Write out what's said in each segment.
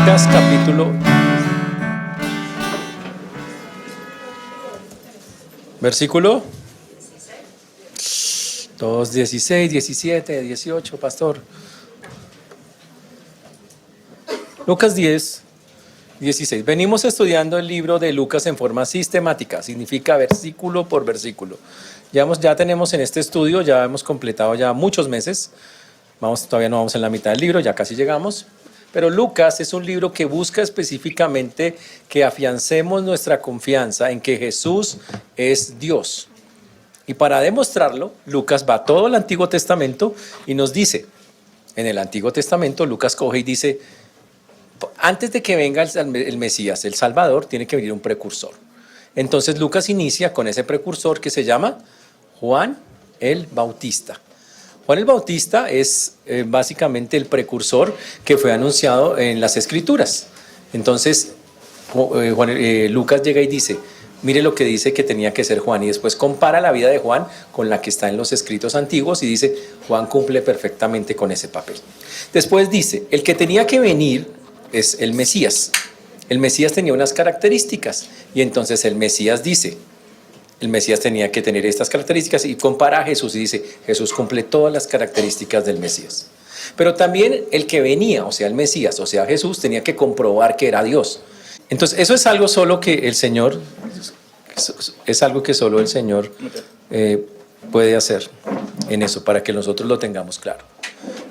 Lucas capítulo, versículo 2, 16, 17, 18, pastor. Lucas 10, 16. Venimos estudiando el libro de Lucas en forma sistemática, significa versículo por versículo. Ya tenemos en este estudio, ya hemos completado ya muchos meses. Todavía no vamos en la mitad del libro, ya casi llegamos. Pero Lucas es un libro que busca específicamente que afiancemos nuestra confianza en que Jesús es Dios. Y para demostrarlo, Lucas va a todo el Antiguo Testamento y nos dice, en el Antiguo Testamento, Lucas coge y dice, antes de que venga el Mesías, el Salvador, tiene que venir un precursor. Entonces Lucas inicia con ese precursor que se llama Juan el Bautista. Juan el Bautista es básicamente el precursor que fue anunciado en las Escrituras. Entonces Lucas llega y dice, mire lo que dice que tenía que ser Juan, y después compara la vida de Juan con la que está en los escritos antiguos y dice, Juan cumple perfectamente con ese papel. Después dice, el que tenía que venir es el Mesías. El Mesías tenía unas características y entonces el Mesías dice, el Mesías tenía que tener estas características y compara a Jesús y dice, Jesús cumple todas las características del Mesías. Pero también el que venía, o sea el Mesías, o sea Jesús, tenía que comprobar que era Dios. Entonces eso es algo solo que el Señor, es algo que solo el Señor puede hacer en eso, para que nosotros lo tengamos claro.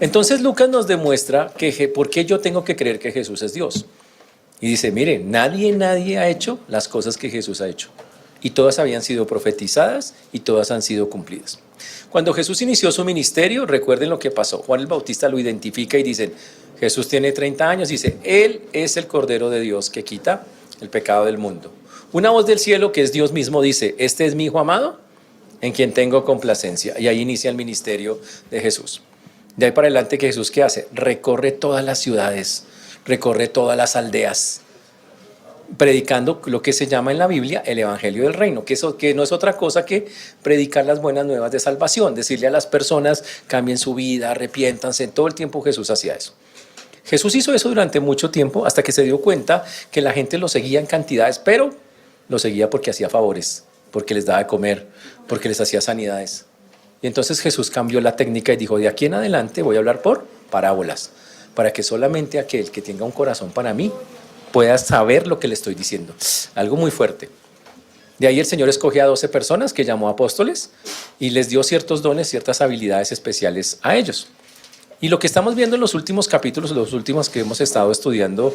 Entonces Lucas nos demuestra que por qué yo tengo que creer que Jesús es Dios. Y dice, mire, nadie ha hecho las cosas que Jesús ha hecho. Y todas habían sido profetizadas y todas han sido cumplidas. Cuando Jesús inició su ministerio, recuerden lo que pasó. Juan el Bautista lo identifica y dicen, Jesús tiene 30 años, dice, Él es el Cordero de Dios que quita el pecado del mundo. Una voz del cielo, que es Dios mismo, dice, este es mi Hijo amado, en quien tengo complacencia. Y ahí inicia el ministerio de Jesús. De ahí para adelante, ¿que Jesús qué hace? Recorre todas las ciudades, recorre todas las aldeas, predicando lo que se llama en la Biblia el Evangelio del Reino, que no es otra cosa que predicar las buenas nuevas de salvación, decirle a las personas, cambien su vida, arrepiéntanse. Todo el tiempo Jesús hacía eso. Jesús hizo eso durante mucho tiempo hasta que se dio cuenta que la gente lo seguía en cantidades, pero lo seguía porque hacía favores, porque les daba de comer, porque les hacía sanidades. Y entonces Jesús cambió la técnica y dijo, de aquí en adelante voy a hablar por parábolas, para que solamente aquel que tenga un corazón para mí pueda saber lo que le estoy diciendo. Algo muy fuerte. De ahí el Señor escogió a 12 personas que llamó apóstoles y les dio ciertos dones, ciertas habilidades especiales a ellos. Y lo que estamos viendo en los últimos capítulos, los últimos que hemos estado estudiando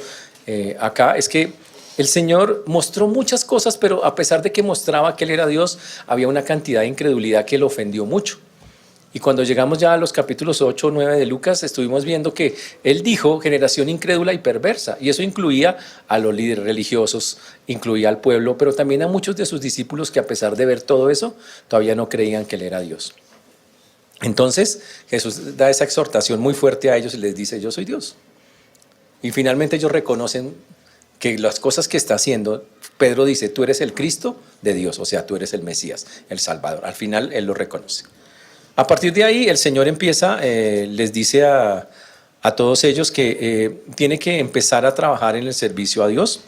acá, es que el Señor mostró muchas cosas, pero a pesar de que mostraba que Él era Dios, había una cantidad de incredulidad que lo ofendió mucho. Y cuando llegamos ya a los capítulos 8 o 9 de Lucas, estuvimos viendo que Él dijo generación incrédula y perversa, y eso incluía a los líderes religiosos, incluía al pueblo, pero también a muchos de sus discípulos que a pesar de ver todo eso, todavía no creían que Él era Dios. Entonces Jesús da esa exhortación muy fuerte a ellos y les dice, yo soy Dios. Y finalmente ellos reconocen que las cosas que está haciendo, Pedro dice, tú eres el Cristo de Dios, o sea, tú eres el Mesías, el Salvador. Al final Él lo reconoce. A partir de ahí el Señor empieza, les dice a todos ellos que tiene que empezar a trabajar en el servicio a Dios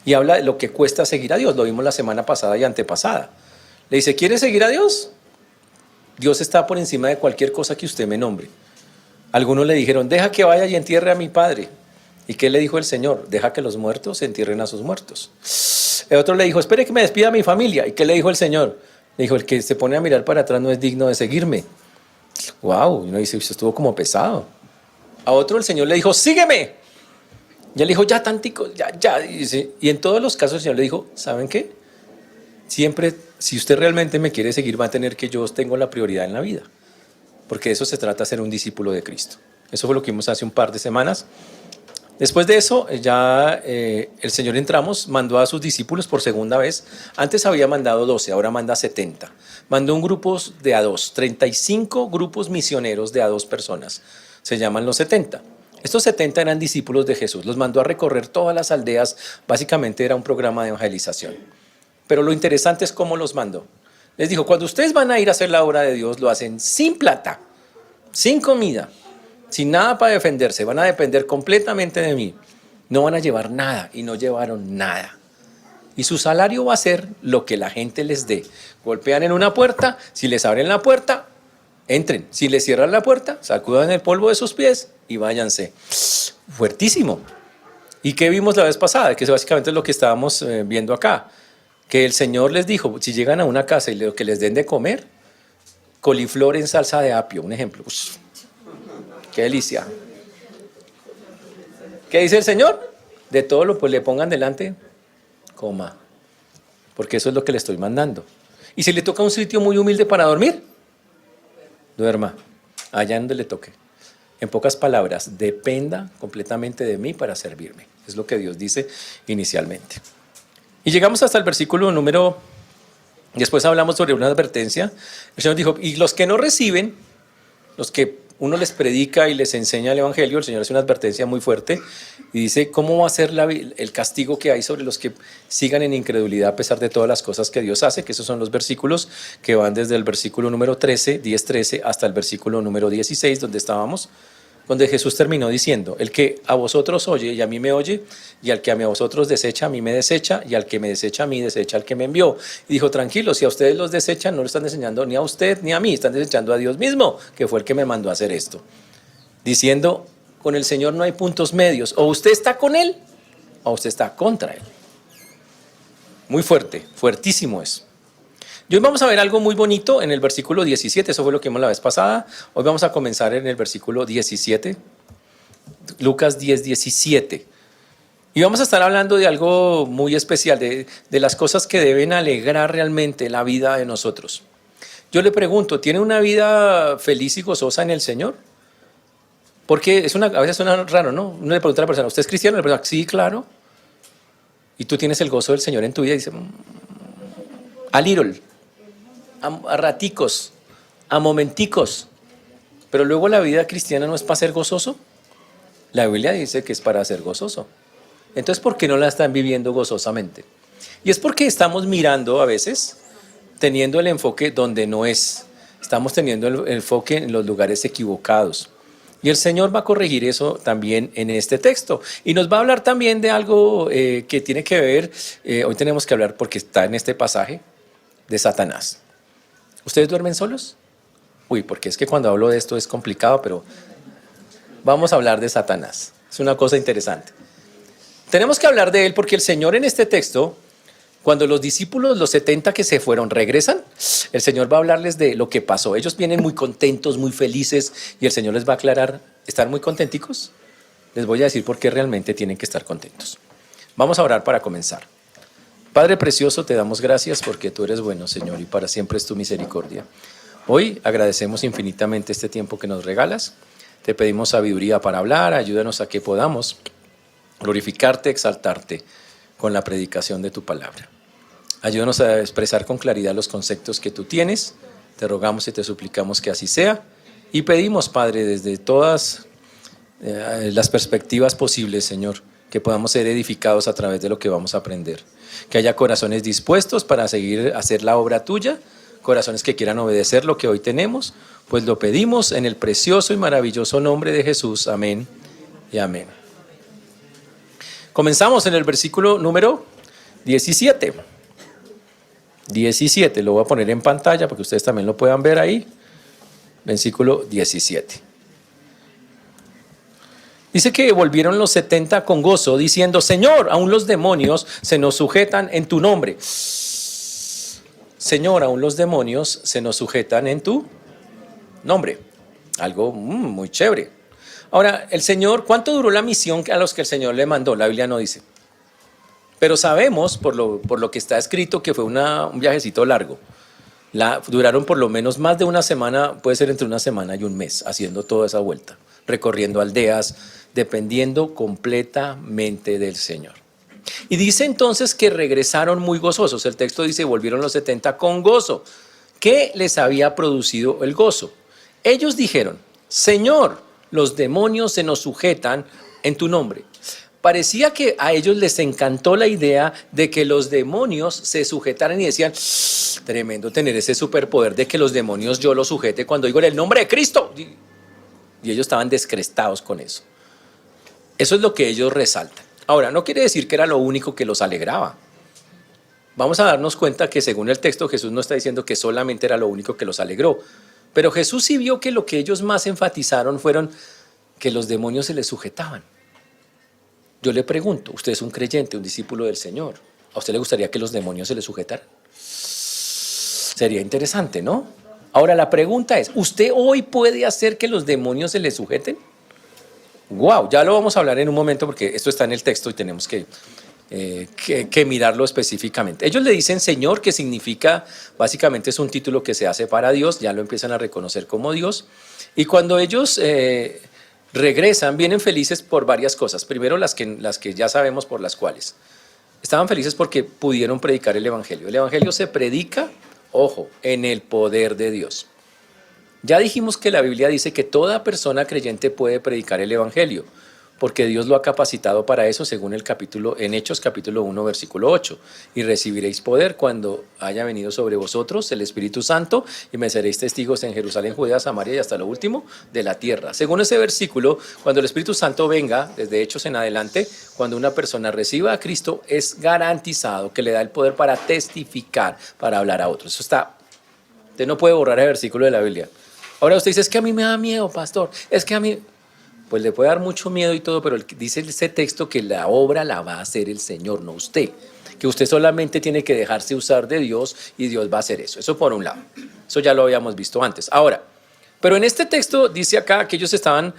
y habla de lo que cuesta seguir a Dios. Lo vimos la semana pasada y antepasada. Le dice, ¿quieres seguir a Dios? Dios está por encima de cualquier cosa que usted me nombre. Algunos le dijeron, deja que vaya y entierre a mi padre. ¿Y qué le dijo el Señor? Deja que los muertos entierren a sus muertos. El otro le dijo, espere que me despida a mi familia. ¿Y qué le dijo el Señor? Le dijo, el que se pone a mirar para atrás no es digno de seguirme. Wow, y uno dice, usted estuvo como pesado. A otro el Señor le dijo, sígueme. Y él dijo, ya tantico, ya. Y en todos los casos el Señor le dijo, ¿saben qué? Siempre, si usted realmente me quiere seguir, va a tener que yo tengo la prioridad en la vida. Porque de eso se trata, ser un discípulo de Cristo. Eso fue lo que vimos hace un par de semanas. Después de eso, ya el Señor mandó a sus discípulos por segunda vez. Antes había mandado 12, ahora manda 70. Mandó un grupo de a 2, 35 grupos misioneros de a 2 personas. Se llaman los 70. Estos 70 eran discípulos de Jesús. Los mandó a recorrer todas las aldeas. Básicamente era un programa de evangelización. Pero lo interesante es cómo los mandó. Les dijo, cuando ustedes van a ir a hacer la obra de Dios, lo hacen sin plata, sin comida, sin nada para defenderse, van a depender completamente de mí. No van a llevar nada y no llevaron nada. Y su salario va a ser lo que la gente les dé. Golpean en una puerta, si les abren la puerta, entren. Si les cierran la puerta, sacudan el polvo de sus pies y váyanse. Fuertísimo. ¿Y qué vimos la vez pasada? Que eso básicamente es lo que estábamos viendo acá. Que el Señor les dijo, si llegan a una casa y lo que les den de comer, coliflor en salsa de apio, un ejemplo. Uf, qué delicia. ¿Qué dice el Señor? De todo lo pues le pongan delante, coma. Porque eso es lo que le estoy mandando. Y si le toca un sitio muy humilde para dormir, duerma, allá donde le toque. En pocas palabras, dependa completamente de mí para servirme. Es lo que Dios dice inicialmente. Y llegamos hasta el versículo número, después hablamos sobre una advertencia. El Señor dijo, y los que no reciben, los que uno les predica y les enseña el Evangelio, el Señor hace una advertencia muy fuerte y dice, ¿cómo va a ser el castigo que hay sobre los que sigan en incredulidad a pesar de todas las cosas que Dios hace? Que esos son los versículos que van desde el versículo número 13, 10-13, hasta el versículo número 16, donde estábamos, donde Jesús terminó diciendo, el que a vosotros oye y a mí me oye, y al que a vosotros desecha, a mí me desecha, y al que me desecha a mí, desecha al que me envió. Y dijo, tranquilos, si a ustedes los desechan, no lo están enseñando ni a usted ni a mí, están desechando a Dios mismo, que fue el que me mandó a hacer esto. Diciendo, con el Señor no hay puntos medios, o usted está con Él, o usted está contra Él. Muy fuerte, fuertísimo eso. Y hoy vamos a ver algo muy bonito en el versículo 17, eso fue lo que vimos la vez pasada. Hoy vamos a comenzar en el versículo 17, Lucas 10, 17. Y vamos a estar hablando de algo muy especial, de las cosas que deben alegrar realmente la vida de nosotros. Yo le pregunto, ¿tiene una vida feliz y gozosa en el Señor? Porque a veces suena raro, ¿no? Uno le pregunta a la persona, ¿usted es cristiano? Le pregunta, sí, claro. Y tú tienes el gozo del Señor en tu vida y dice, a little. A raticos, a momenticos, pero luego la vida cristiana no es para ser gozoso. La Biblia dice que es para ser gozoso. Entonces, ¿por qué no la están viviendo gozosamente? Y es porque estamos mirando a veces, teniendo el enfoque donde no es. Estamos teniendo el enfoque en los lugares equivocados. Y el Señor va a corregir eso también en este texto. Y nos va a hablar también de algo que tiene que ver, hoy tenemos que hablar porque está en este pasaje, de Satanás. ¿Ustedes duermen solos? Uy, porque es que cuando hablo de esto es complicado, pero vamos a hablar de Satanás. Es una cosa interesante. Tenemos que hablar de él porque el Señor en este texto, cuando los discípulos, los 70 que se fueron, regresan, el Señor va a hablarles de lo que pasó. Ellos vienen muy contentos, muy felices, y el Señor les va a aclarar, ¿están muy contenticos? Les voy a decir por qué realmente tienen que estar contentos. Vamos a orar para comenzar. Padre precioso, te damos gracias porque tú eres bueno, Señor, y para siempre es tu misericordia. Hoy agradecemos infinitamente este tiempo que nos regalas. Te pedimos sabiduría para hablar, ayúdanos a que podamos glorificarte, exaltarte con la predicación de tu palabra. Ayúdanos a expresar con claridad los conceptos que tú tienes. Te rogamos y te suplicamos que así sea. Y pedimos, Padre, desde todas las perspectivas posibles, Señor, que podamos ser edificados a través de lo que vamos a aprender. Que haya corazones dispuestos para seguir a hacer la obra tuya, corazones que quieran obedecer lo que hoy tenemos, pues lo pedimos en el precioso y maravilloso nombre de Jesús. Amén y amén. Comenzamos en el versículo número 17. 17, lo voy a poner en pantalla para que ustedes también lo puedan ver ahí. Versículo 17. Dice que volvieron los 70 con gozo, diciendo, Señor, aún los demonios se nos sujetan en tu nombre. Señor, aún los demonios se nos sujetan en tu nombre. Algo muy chévere. Ahora, el Señor, ¿cuánto duró la misión a los que el Señor le mandó? La Biblia no dice. Pero sabemos, por lo que está escrito, que fue un viajecito largo. Duraron por lo menos más de una semana, puede ser entre una semana y un mes, haciendo toda esa vuelta, recorriendo aldeas, dependiendo completamente del Señor. Y dice entonces que regresaron muy gozosos. El texto dice, volvieron los 70 con gozo. ¿Qué les había producido el gozo? Ellos dijeron, Señor, los demonios se nos sujetan en tu nombre. Parecía que a ellos les encantó la idea de que los demonios se sujetaran y decían, tremendo tener ese superpoder de que los demonios yo los sujete cuando digo en el nombre de Cristo. Y ellos estaban descrestados con eso. Eso es lo que ellos resaltan. Ahora, no quiere decir que era lo único que los alegraba. Vamos a darnos cuenta que según el texto Jesús no está diciendo que solamente era lo único que los alegró, pero Jesús sí vio que lo que ellos más enfatizaron fueron que los demonios se les sujetaban. Yo le pregunto, usted es un creyente, un discípulo del Señor, ¿a usted le gustaría que los demonios se le sujetaran? Sería interesante, ¿no? Ahora la pregunta es, ¿usted hoy puede hacer que los demonios se le sujeten? Wow, ya lo vamos a hablar en un momento porque esto está en el texto y tenemos que mirarlo específicamente. Ellos le dicen Señor, que significa, básicamente es un título que se hace para Dios, ya lo empiezan a reconocer como Dios. Y cuando ellos regresan, vienen felices por varias cosas. Primero, las que ya sabemos por las cuales. Estaban felices porque pudieron predicar el Evangelio. El Evangelio se predica, ojo, en el poder de Dios. Ya dijimos que la Biblia dice que toda persona creyente puede predicar el Evangelio, porque Dios lo ha capacitado para eso según en Hechos capítulo 1, versículo 8. Y recibiréis poder cuando haya venido sobre vosotros el Espíritu Santo y me seréis testigos en Jerusalén, Judea, Samaria y hasta lo último de la tierra. Según ese versículo, cuando el Espíritu Santo venga, desde Hechos en adelante, cuando una persona reciba a Cristo, es garantizado que le da el poder para testificar, para hablar a otros. Eso está, usted no puede borrar el versículo de la Biblia. Ahora usted dice, es que a mí me da miedo, pastor, es que a mí... Pues le puede dar mucho miedo y todo, pero dice ese texto que la obra la va a hacer el Señor, no usted. Que usted solamente tiene que dejarse usar de Dios y Dios va a hacer eso. Eso por un lado. Eso ya lo habíamos visto antes. Ahora, pero en este texto dice acá que ellos estaban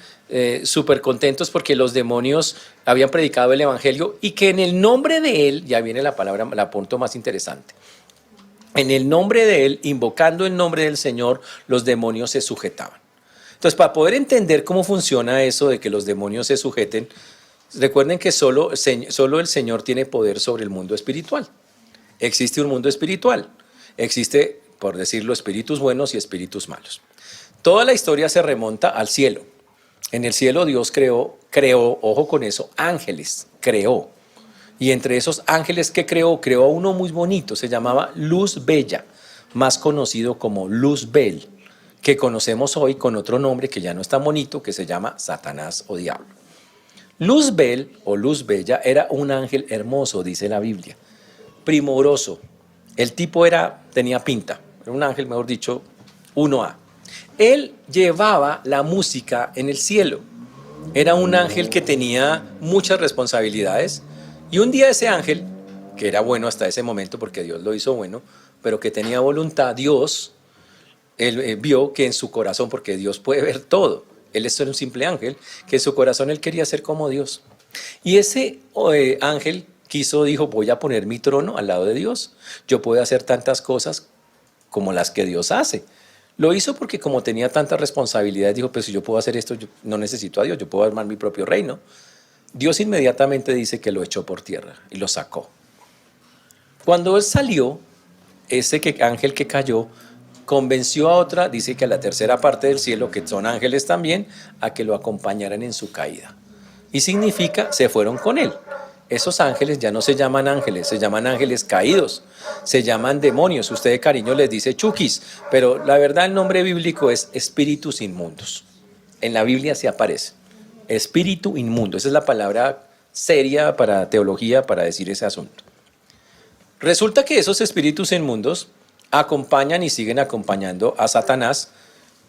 súper contentos porque los demonios habían predicado el Evangelio y que en el nombre de Él, ya viene la palabra, la punto más interesante. En el nombre de Él, invocando el nombre del Señor, los demonios se sujetaban. Entonces, para poder entender cómo funciona eso de que los demonios se sujeten, recuerden que solo el Señor tiene poder sobre el mundo espiritual. Existe un mundo espiritual. Existe, por decirlo, espíritus buenos y espíritus malos. Toda la historia se remonta al cielo. En el cielo Dios creó, ojo con eso, ángeles, creó. Y entre esos ángeles que creó a uno muy bonito, se llamaba Luz Bella, más conocido como Luzbel, que conocemos hoy con otro nombre que ya no es tan bonito, que se llama Satanás o Diablo. Luzbel o Luz Bella era un ángel hermoso, dice la Biblia, primoroso. El tipo tenía pinta, era un ángel, mejor dicho, 1A. Él llevaba la música en el cielo. Era un ángel que tenía muchas responsabilidades y un día ese ángel, que era bueno hasta ese momento porque Dios lo hizo bueno, pero que tenía voluntad, él vio que en su corazón, porque Dios puede ver todo, él es solo un simple ángel, que en su corazón él quería ser como Dios. Y ese ángel dijo, voy a poner mi trono al lado de Dios. Yo puedo hacer tantas cosas como las que Dios hace. Lo hizo porque como tenía tantas responsabilidades, dijo, pues si yo puedo hacer esto, yo no necesito a Dios, yo puedo armar mi propio reino. Dios inmediatamente dice que lo echó por tierra y lo sacó. Cuando él salió, ese ángel que cayó, convenció a otra, dice que a la tercera parte del cielo, que son ángeles también, a que lo acompañaran en su caída. Y significa, se fueron con él. Esos ángeles ya no se llaman ángeles, se llaman ángeles caídos, se llaman demonios. Usted de cariño les dice chukis, pero la verdad el nombre bíblico es espíritus inmundos. En la Biblia se aparece, espíritu inmundo. Esa es la palabra seria para teología para decir ese asunto. Resulta que esos espíritus inmundos acompañan y siguen acompañando a Satanás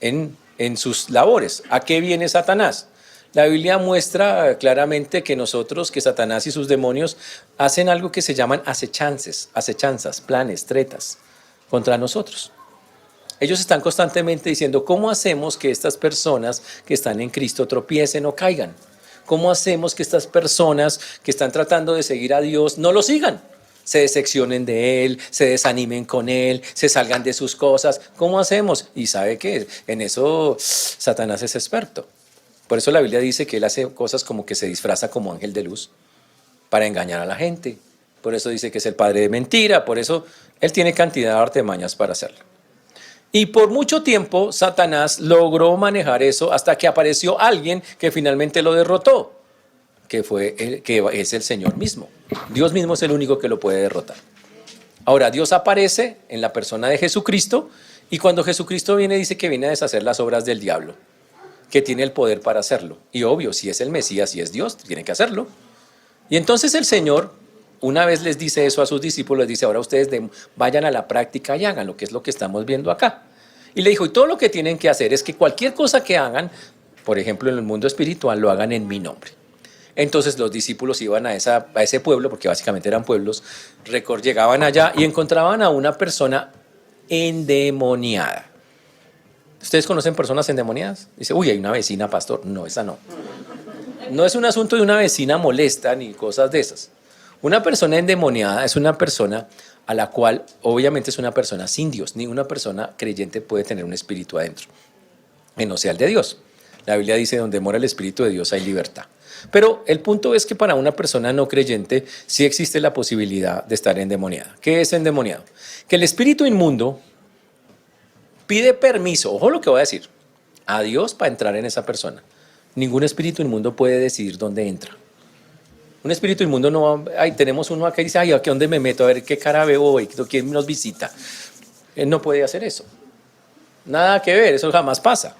en sus labores. ¿A qué viene Satanás? La Biblia muestra claramente que Satanás y sus demonios hacen algo que se llaman acechanzas, planes, tretas contra nosotros. Ellos están constantemente diciendo, ¿cómo hacemos que estas personas que están en Cristo tropiecen o caigan? ¿Cómo hacemos que estas personas que están tratando de seguir a Dios no lo sigan? Se decepcionen de Él, se desanimen con Él, se salgan de sus cosas. ¿Cómo hacemos? Y sabe que en eso Satanás es experto. Por eso la Biblia dice que él hace cosas como que se disfraza como ángel de luz para engañar a la gente. Por eso dice que es el padre de mentira. Por eso él tiene cantidad de artimañas para hacerlo. Y por mucho tiempo Satanás logró manejar eso hasta que apareció alguien que finalmente lo derrotó, que es el Señor mismo. Dios mismo es el único que lo puede derrotar. Ahora, Dios aparece en la persona de Jesucristo y cuando Jesucristo viene dice que viene a deshacer las obras del diablo, que tiene el poder para hacerlo. Y obvio, si es el Mesías, si es Dios, tiene que hacerlo. Y entonces el Señor, una vez les dice eso a sus discípulos, les dice, ahora ustedes vayan a la práctica y hagan lo que es lo que estamos viendo acá. Y le dijo, y todo lo que tienen que hacer es que cualquier cosa que hagan, por ejemplo en el mundo espiritual, lo hagan en mi nombre. Entonces los discípulos iban a ese pueblo, porque básicamente eran pueblos, llegaban allá y encontraban a una persona endemoniada. ¿Ustedes conocen personas endemoniadas? Dice, uy, hay una vecina, pastor. No, esa no. No es un asunto de una vecina molesta ni cosas de esas. Una persona endemoniada es una persona a la cual, obviamente es una persona sin Dios. Ni una persona creyente puede tener un espíritu adentro, que no sea el de Dios. La Biblia dice, donde mora el Espíritu de Dios hay libertad. Pero el punto es que para una persona no creyente sí existe la posibilidad de estar endemoniada. ¿Qué es endemoniado? Que el espíritu inmundo pide permiso, ojo lo que voy a decir, a Dios para entrar en esa persona. Ningún espíritu inmundo puede decidir dónde entra. Un espíritu inmundo no va, ay, tenemos uno acá y dice, ay, ¿a qué dónde me meto? A ver qué cara veo hoy, quién nos visita. Él no puede hacer eso. Nada que ver, eso jamás pasa.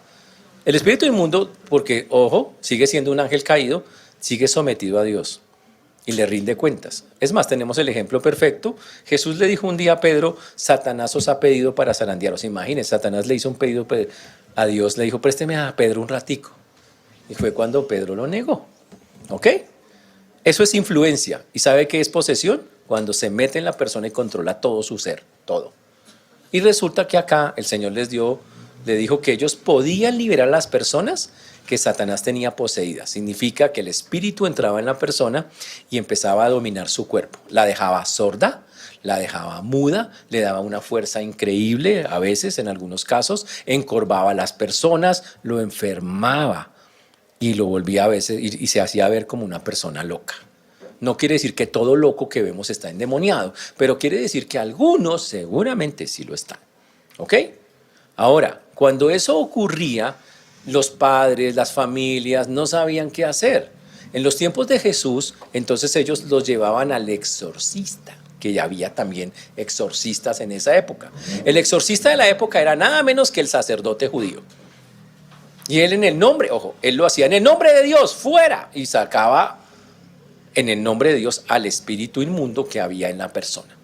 El espíritu inmundo, porque, ojo, sigue siendo un ángel caído, sigue sometido a Dios y le rinde cuentas. Es más, tenemos el ejemplo perfecto. Jesús le dijo un día a Pedro, Satanás os ha pedido para zarandearos. Imagínense, Satanás le hizo un pedido a Dios, le dijo, présteme a Pedro un ratico. Y fue cuando Pedro lo negó. ¿Ok? Eso es influencia. ¿Y sabe qué es posesión? Cuando se mete en la persona y controla todo su ser, todo. Y resulta que acá el Señor le dijo que ellos podían liberar a las personas que Satanás tenía poseídas. Significa que el espíritu entraba en la persona y empezaba a dominar su cuerpo. La dejaba sorda, la dejaba muda, le daba una fuerza increíble, a veces, en algunos casos, encorvaba a las personas, lo enfermaba y lo volvía a veces y se hacía ver como una persona loca. No quiere decir que todo loco que vemos está endemoniado, pero quiere decir que algunos seguramente sí lo están. ¿Ok? Ahora, cuando eso ocurría, los padres, las familias no sabían qué hacer. En los tiempos de Jesús, entonces ellos los llevaban al exorcista, que ya había también exorcistas en esa época. El exorcista de la época era nada menos que el sacerdote judío. Y él en el nombre, ojo, él lo hacía en el nombre de Dios, fuera, y sacaba en el nombre de Dios al espíritu inmundo que había en la persona.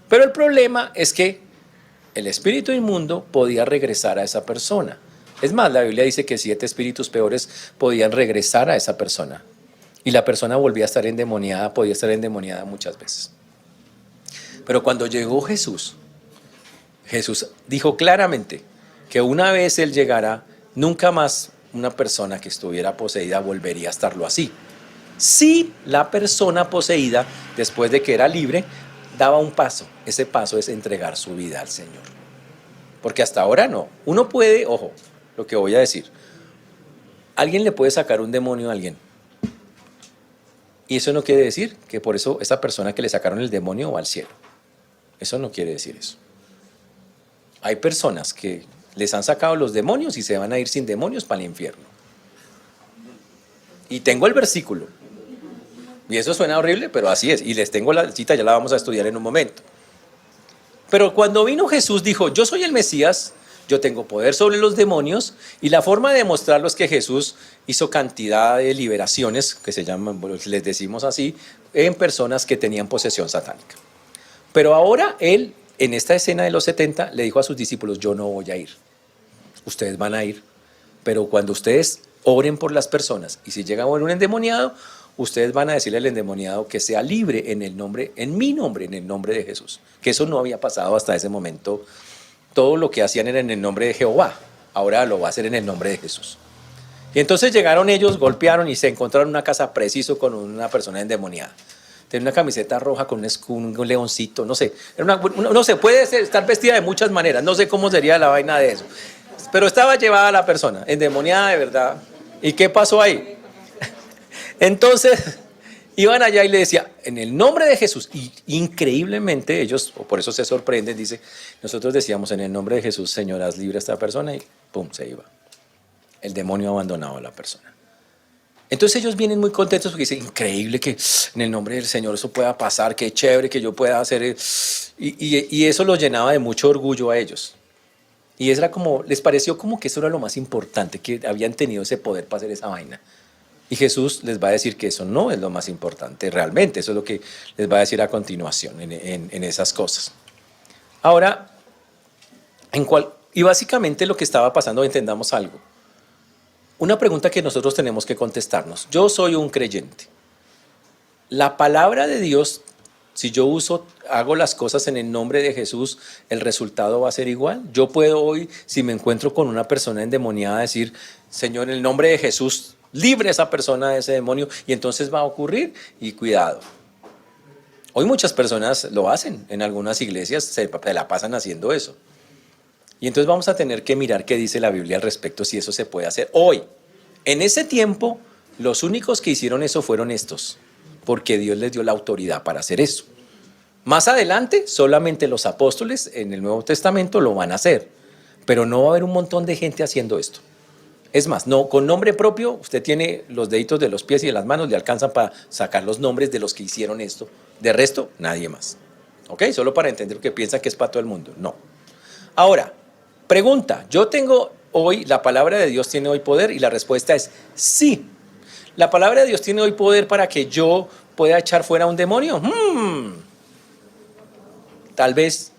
Pero el problema es que el espíritu inmundo podía regresar a esa persona. Es más, la Biblia dice que 7 espíritus peores podían regresar a esa persona. Y la persona volvía a estar endemoniada, podía estar endemoniada muchas veces. Pero cuando llegó Jesús, Jesús dijo claramente que una vez Él llegara, nunca más una persona que estuviera poseída volvería a estarlo así. Si la persona poseída, después de que era libre, daba un paso. Ese paso es entregar su vida al Señor. Porque hasta ahora no. Uno puede, ojo, lo que voy a decir. Alguien le puede sacar un demonio a alguien. Y eso no quiere decir que por eso esa persona que le sacaron el demonio va al cielo. Eso no quiere decir eso. Hay personas que les han sacado los demonios y se van a ir sin demonios para el infierno. Y tengo el versículo. Y eso suena horrible, pero así es. Y les tengo la cita, ya la vamos a estudiar en un momento. Pero cuando vino Jesús dijo, yo soy el Mesías, yo tengo poder sobre los demonios, y la forma de demostrarlo es que Jesús hizo cantidad de liberaciones, que se llaman, les decimos así, en personas que tenían posesión satánica. Pero ahora él, en esta escena de los 70, le dijo a sus discípulos, yo no voy a ir. Ustedes van a ir, pero cuando ustedes oren por las personas, y si llega a un endemoniado, ustedes van a decirle al endemoniado que sea libre en el nombre, en mi nombre, en el nombre de Jesús. Que eso no había pasado hasta ese momento. Todo lo que hacían era en el nombre de Jehová. Ahora lo va a hacer en el nombre de Jesús. Y entonces llegaron ellos, golpearon y se encontraron en una casa preciso con una persona endemoniada. Tenía una camiseta roja con un leoncito, no sé. No sé, puede estar vestida de muchas maneras. No sé cómo sería la vaina de eso. Pero estaba llevada la persona, endemoniada de verdad. ¿Y qué pasó ahí? Entonces, iban allá y le decía, en el nombre de Jesús, y increíblemente ellos, o por eso se sorprenden, dice, nosotros decíamos, en el nombre de Jesús, Señor, haz libre a esta persona, y pum, se iba. El demonio abandonaba a la persona. Entonces ellos vienen muy contentos porque dicen, increíble que en el nombre del Señor eso pueda pasar, qué chévere que yo pueda hacer, y eso los llenaba de mucho orgullo a ellos. Y era como, les pareció como que eso era lo más importante, que habían tenido ese poder para hacer esa vaina. Y Jesús les va a decir que eso no es lo más importante realmente. Eso es lo que les va a decir a continuación en esas cosas. Ahora, y básicamente lo que estaba pasando, entendamos algo. Una pregunta que nosotros tenemos que contestarnos. Yo soy un creyente. La palabra de Dios, si yo hago las cosas en el nombre de Jesús, ¿el resultado va a ser igual? Yo puedo hoy, si me encuentro con una persona endemoniada, decir, Señor, en el nombre de Jesús, libre a esa persona de ese demonio, y entonces va a ocurrir, y cuidado. Hoy muchas personas lo hacen, en algunas iglesias se la pasan haciendo eso. Y entonces vamos a tener que mirar qué dice la Biblia al respecto, si eso se puede hacer hoy. En ese tiempo, los únicos que hicieron eso fueron estos, porque Dios les dio la autoridad para hacer eso. Más adelante, solamente los apóstoles en el Nuevo Testamento lo van a hacer, pero no va a haber un montón de gente haciendo esto. Es más, no, con nombre propio, usted tiene los deditos de los pies y de las manos, le alcanzan para sacar los nombres de los que hicieron esto. De resto, nadie más. ¿Ok? Solo para entender que piensan que es para todo el mundo. No. Ahora, pregunta, yo tengo hoy, la palabra de Dios tiene hoy poder, y la respuesta es sí. ¿La palabra de Dios tiene hoy poder para que yo pueda echar fuera un demonio? Tal vez.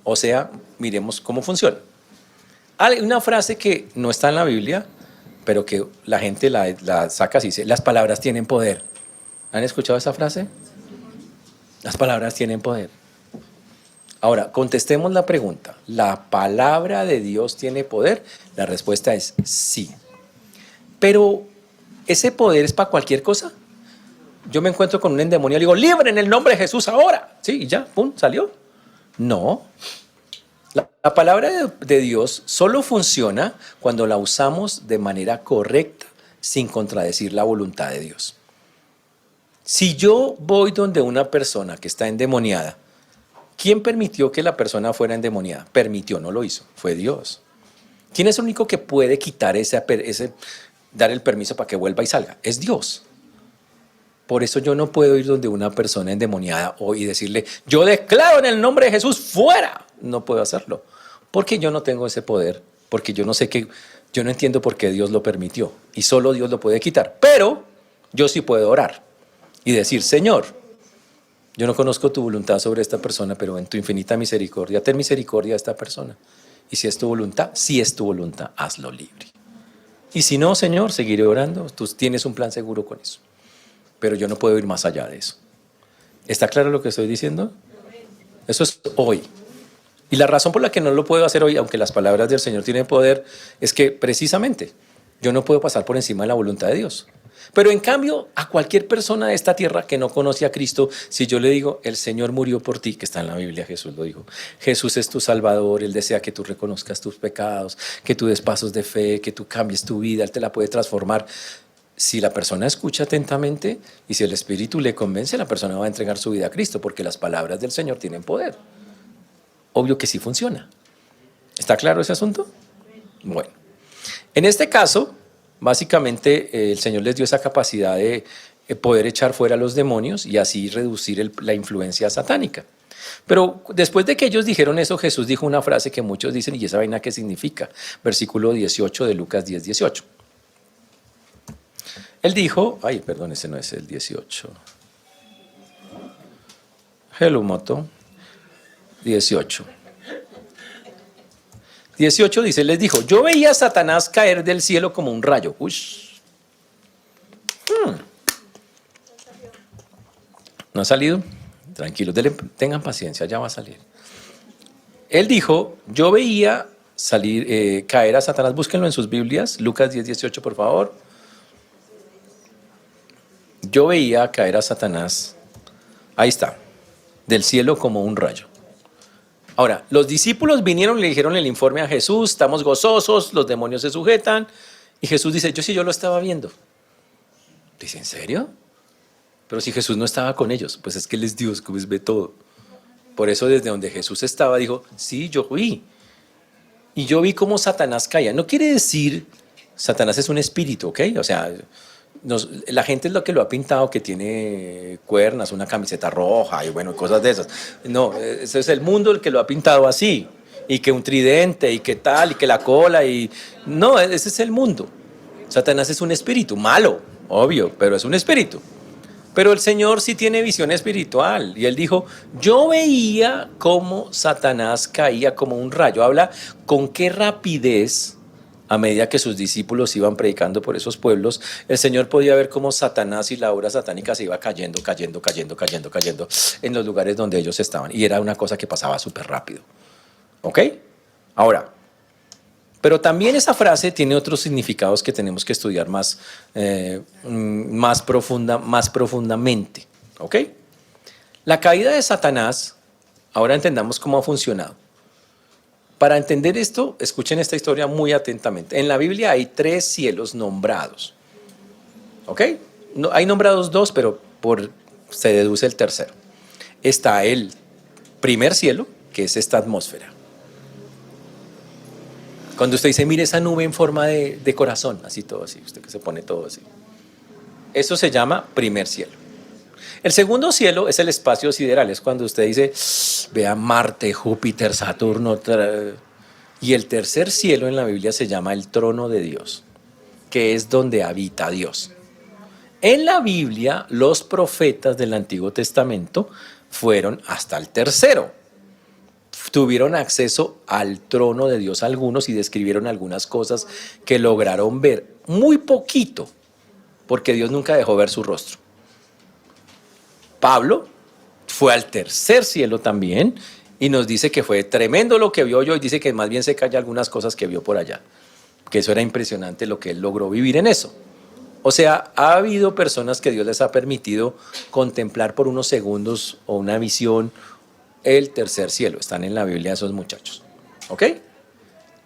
O sea, miremos cómo funciona. Hay una frase que no está en la Biblia, pero que la gente la saca así, dice, las palabras tienen poder. ¿Han escuchado esa frase? Las palabras tienen poder. Ahora, contestemos la pregunta. ¿La palabra de Dios tiene poder? La respuesta es sí. Pero, ¿ese poder es para cualquier cosa? Yo me encuentro con un endemoniado y digo, libre en el nombre de Jesús ahora. Sí, y ya, pum, salió. No. La palabra de Dios solo funciona cuando la usamos de manera correcta, sin contradecir la voluntad de Dios. Si yo voy donde una persona que está endemoniada, ¿quién permitió que la persona fuera endemoniada? Permitió, no lo hizo, fue Dios. ¿Quién es el único que puede quitar dar el permiso para que vuelva y salga? Es Dios. Por eso yo no puedo ir donde una persona endemoniada y decirle, yo declaro en el nombre de Jesús, fuera. No puedo hacerlo, porque yo no tengo ese poder, porque yo no entiendo por qué Dios lo permitió, y solo Dios lo puede quitar. Pero yo sí puedo orar y decir, Señor, yo no conozco tu voluntad sobre esta persona, pero en tu infinita misericordia, ten misericordia de esta persona. Y si es tu voluntad, hazlo libre. Y si no, Señor, seguiré orando, tú tienes un plan seguro con eso. Pero yo no puedo ir más allá de eso. ¿Está claro lo que estoy diciendo? Eso es hoy. Y la razón por la que no lo puedo hacer hoy, aunque las palabras del Señor tienen poder, es que precisamente yo no puedo pasar por encima de la voluntad de Dios. Pero en cambio, a cualquier persona de esta tierra que no conoce a Cristo, si yo le digo, el Señor murió por ti, que está en la Biblia, Jesús lo dijo, Jesús es tu Salvador, Él desea que tú reconozcas tus pecados, que tú des pasos de fe, que tú cambies tu vida, Él te la puede transformar. Si la persona escucha atentamente y si el Espíritu le convence, la persona va a entregar su vida a Cristo, porque las palabras del Señor tienen poder. Obvio que sí funciona. ¿Está claro ese asunto? Bueno, en este caso, básicamente el Señor les dio esa capacidad de poder echar fuera a los demonios y así reducir la influencia satánica. Pero después de que ellos dijeron eso, Jesús dijo una frase que muchos dicen, ¿y esa vaina qué significa? Versículo 18 de Lucas 10:18. Él dijo, ese no es el 18. Hello, Moto. 18 dice, les dijo, yo veía a Satanás caer del cielo como un rayo. ¿No ha salido? Tranquilos, tengan paciencia, ya va a salir. Él dijo, yo veía caer a Satanás, búsquenlo en sus Biblias, Lucas 10:18, por favor. Yo veía caer a Satanás, ahí está, del cielo como un rayo. Ahora, los discípulos vinieron y le dijeron el informe a Jesús, estamos gozosos, los demonios se sujetan, y Jesús dice, yo lo estaba viendo. Dice, ¿en serio? Pero si Jesús no estaba con ellos, pues es que Él es Dios, que ve todo. Por eso desde donde Jesús estaba dijo, sí, yo vi. Y yo vi cómo Satanás caía. No quiere decir, Satanás es un espíritu, ¿ok? O sea, la gente es lo que lo ha pintado, que tiene cuernas, una camiseta roja y bueno, cosas de esas. No, ese es el mundo el que lo ha pintado así. Y que un tridente y que tal, y que la cola y... No, ese es el mundo. Satanás es un espíritu malo, obvio, pero es un espíritu. Pero el Señor sí tiene visión espiritual. Y Él dijo, yo veía cómo Satanás caía como un rayo. Habla con qué rapidez, a medida que sus discípulos iban predicando por esos pueblos, el Señor podía ver cómo Satanás y la obra satánica se iba cayendo en los lugares donde ellos estaban. Y era una cosa que pasaba súper rápido. ¿Ok? Ahora, pero también esa frase tiene otros significados que tenemos que estudiar más profundamente. ¿Ok? La caída de Satanás, ahora entendamos cómo ha funcionado. Para entender esto, escuchen esta historia muy atentamente. En la Biblia hay 3 cielos nombrados. ¿Ok? No, hay nombrados 2, pero se deduce el tercero. Está el primer cielo, que es esta atmósfera. Cuando usted dice, mire esa nube en forma de corazón, así todo así, usted que se pone todo así. Eso se llama primer cielo. El segundo cielo es el espacio sideral, es cuando usted dice, vea Marte, Júpiter, Saturno. Y el tercer cielo en la Biblia se llama el trono de Dios, que es donde habita Dios. En la Biblia, los profetas del Antiguo Testamento fueron hasta el tercero. Tuvieron acceso al trono de Dios algunos y describieron algunas cosas que lograron ver, muy poquito, porque Dios nunca dejó ver su rostro. Pablo fue al tercer cielo también y nos dice que fue tremendo lo que vio yo y dice que más bien se calla algunas cosas que vio por allá, que eso era impresionante lo que él logró vivir en eso. O sea, ha habido personas que Dios les ha permitido contemplar por unos segundos o una visión el tercer cielo. Están en la Biblia esos muchachos. ¿Ok?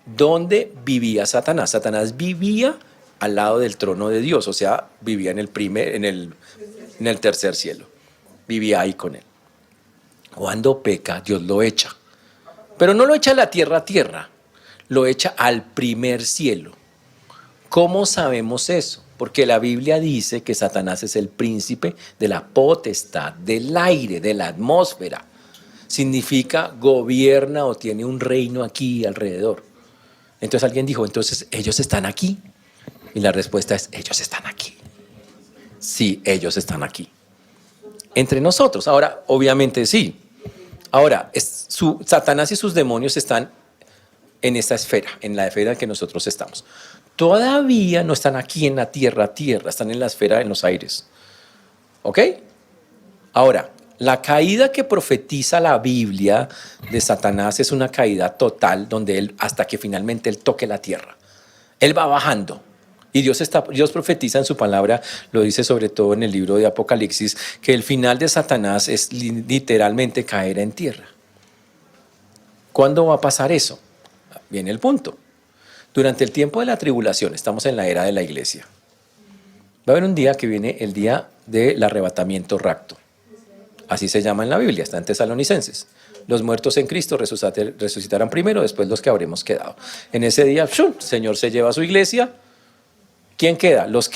¿Dónde vivía Satanás? Satanás vivía al lado del trono de Dios, o sea, vivía en el tercer cielo. Vivía ahí con él. Cuando peca, Dios lo echa. Pero no lo echa a la tierra, lo echa al primer cielo. ¿Cómo sabemos eso? Porque la Biblia dice que Satanás es el príncipe de la potestad del aire, de la atmósfera. Significa gobierna o tiene un reino aquí alrededor. Entonces alguien dijo, entonces ellos están aquí. Y la respuesta es, ellos están aquí. Sí, ellos están aquí. Entre nosotros. Ahora, obviamente sí. Ahora, Satanás y sus demonios están en esta esfera, en la esfera en que nosotros estamos. Todavía no están aquí en la tierra, están en la esfera, en los aires. ¿Ok? Ahora, la caída que profetiza la Biblia de Satanás es una caída total donde él, hasta que finalmente él toque la tierra. Él va bajando. Y Dios profetiza en su palabra, lo dice sobre todo en el libro de Apocalipsis, que el final de Satanás es literalmente caer en tierra. ¿Cuándo va a pasar eso? Viene el punto. Durante el tiempo de la tribulación, estamos en la era de la iglesia. Va a haber un día que viene el día del arrebatamiento rapto. Así se llama en la Biblia, está en Tesalonicenses. Los muertos en Cristo resucitarán primero, después los que habremos quedado. En ese día, el Señor se lleva a su iglesia. ¿Quién queda? Los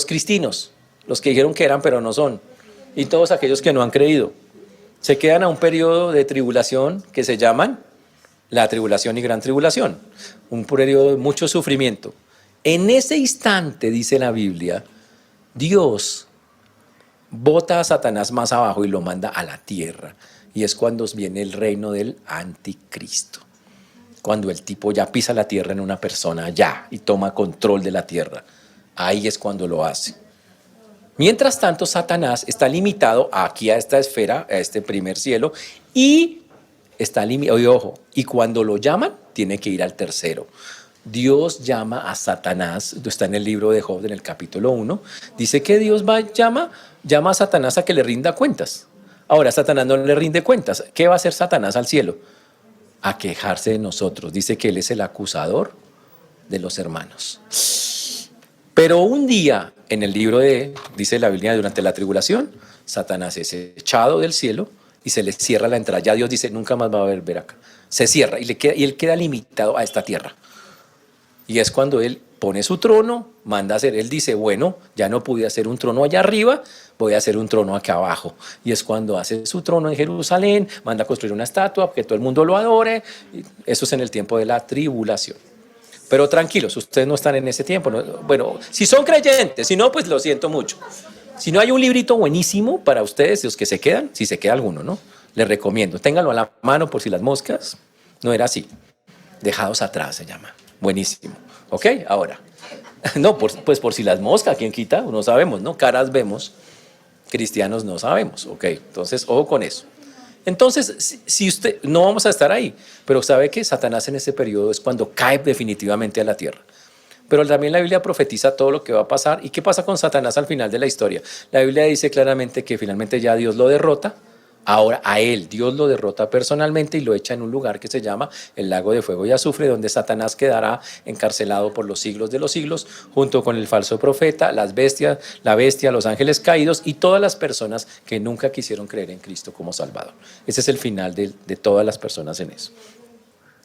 cristinos, los que dijeron que eran pero no son. Y todos aquellos que no han creído. Se quedan a un periodo de tribulación que se llaman la tribulación y gran tribulación. Un periodo de mucho sufrimiento. En ese instante, dice la Biblia, Dios bota a Satanás más abajo y lo manda a la tierra. Y es cuando viene el reino del anticristo. Cuando el tipo ya pisa la tierra en una persona ya y toma control de la tierra. Ahí es cuando lo hace. Mientras tanto, Satanás está limitado aquí a esta esfera, a este primer cielo, y está limitado, y ojo, y cuando lo llaman, tiene que ir al tercero. Dios llama a Satanás, está en el libro de Job, en el capítulo 1, dice que Dios llama a Satanás a que le rinda cuentas. Ahora, Satanás no le rinde cuentas. ¿Qué va a hacer Satanás al cielo? A quejarse de nosotros. Dice que él es el acusador de los hermanos. Pero un día, en el libro dice la Biblia, durante la tribulación, Satanás es echado del cielo y se le cierra la entrada. Ya Dios dice, nunca más va a volver acá. Se cierra y él queda limitado a esta tierra. Y es cuando él pone su trono, manda a hacer, él dice, bueno, ya no pude hacer un trono allá arriba, voy a hacer un trono acá abajo. Y es cuando hace su trono en Jerusalén, manda a construir una estatua, que todo el mundo lo adore. Eso es en el tiempo de la tribulación. Pero tranquilos, ustedes no están en ese tiempo, ¿no? Bueno, si son creyentes, si no, pues lo siento mucho. Si no, hay un librito buenísimo para ustedes, los que se quedan, si se queda alguno, ¿no? Les recomiendo, ténganlo a la mano por si las moscas. No era así. Dejados atrás se llama. Buenísimo. ¿Ok? Ahora. No, pues por si las moscas, ¿quién quita? No sabemos, ¿no? Caras vemos, cristianos no sabemos. Ok, entonces, ojo con eso. Entonces, si usted, no vamos a estar ahí, pero sabe que Satanás en ese periodo es cuando cae definitivamente a la tierra. Pero también la Biblia profetiza todo lo que va a pasar. ¿Y qué pasa con Satanás al final de la historia? La Biblia dice claramente que finalmente ya Dios lo derrota. Ahora a él, Dios lo derrota personalmente y lo echa en un lugar que se llama el lago de fuego y azufre, donde Satanás quedará encarcelado por los siglos de los siglos, junto con el falso profeta, la bestia, los ángeles caídos y todas las personas que nunca quisieron creer en Cristo como Salvador. Ese es el final de todas las personas en eso.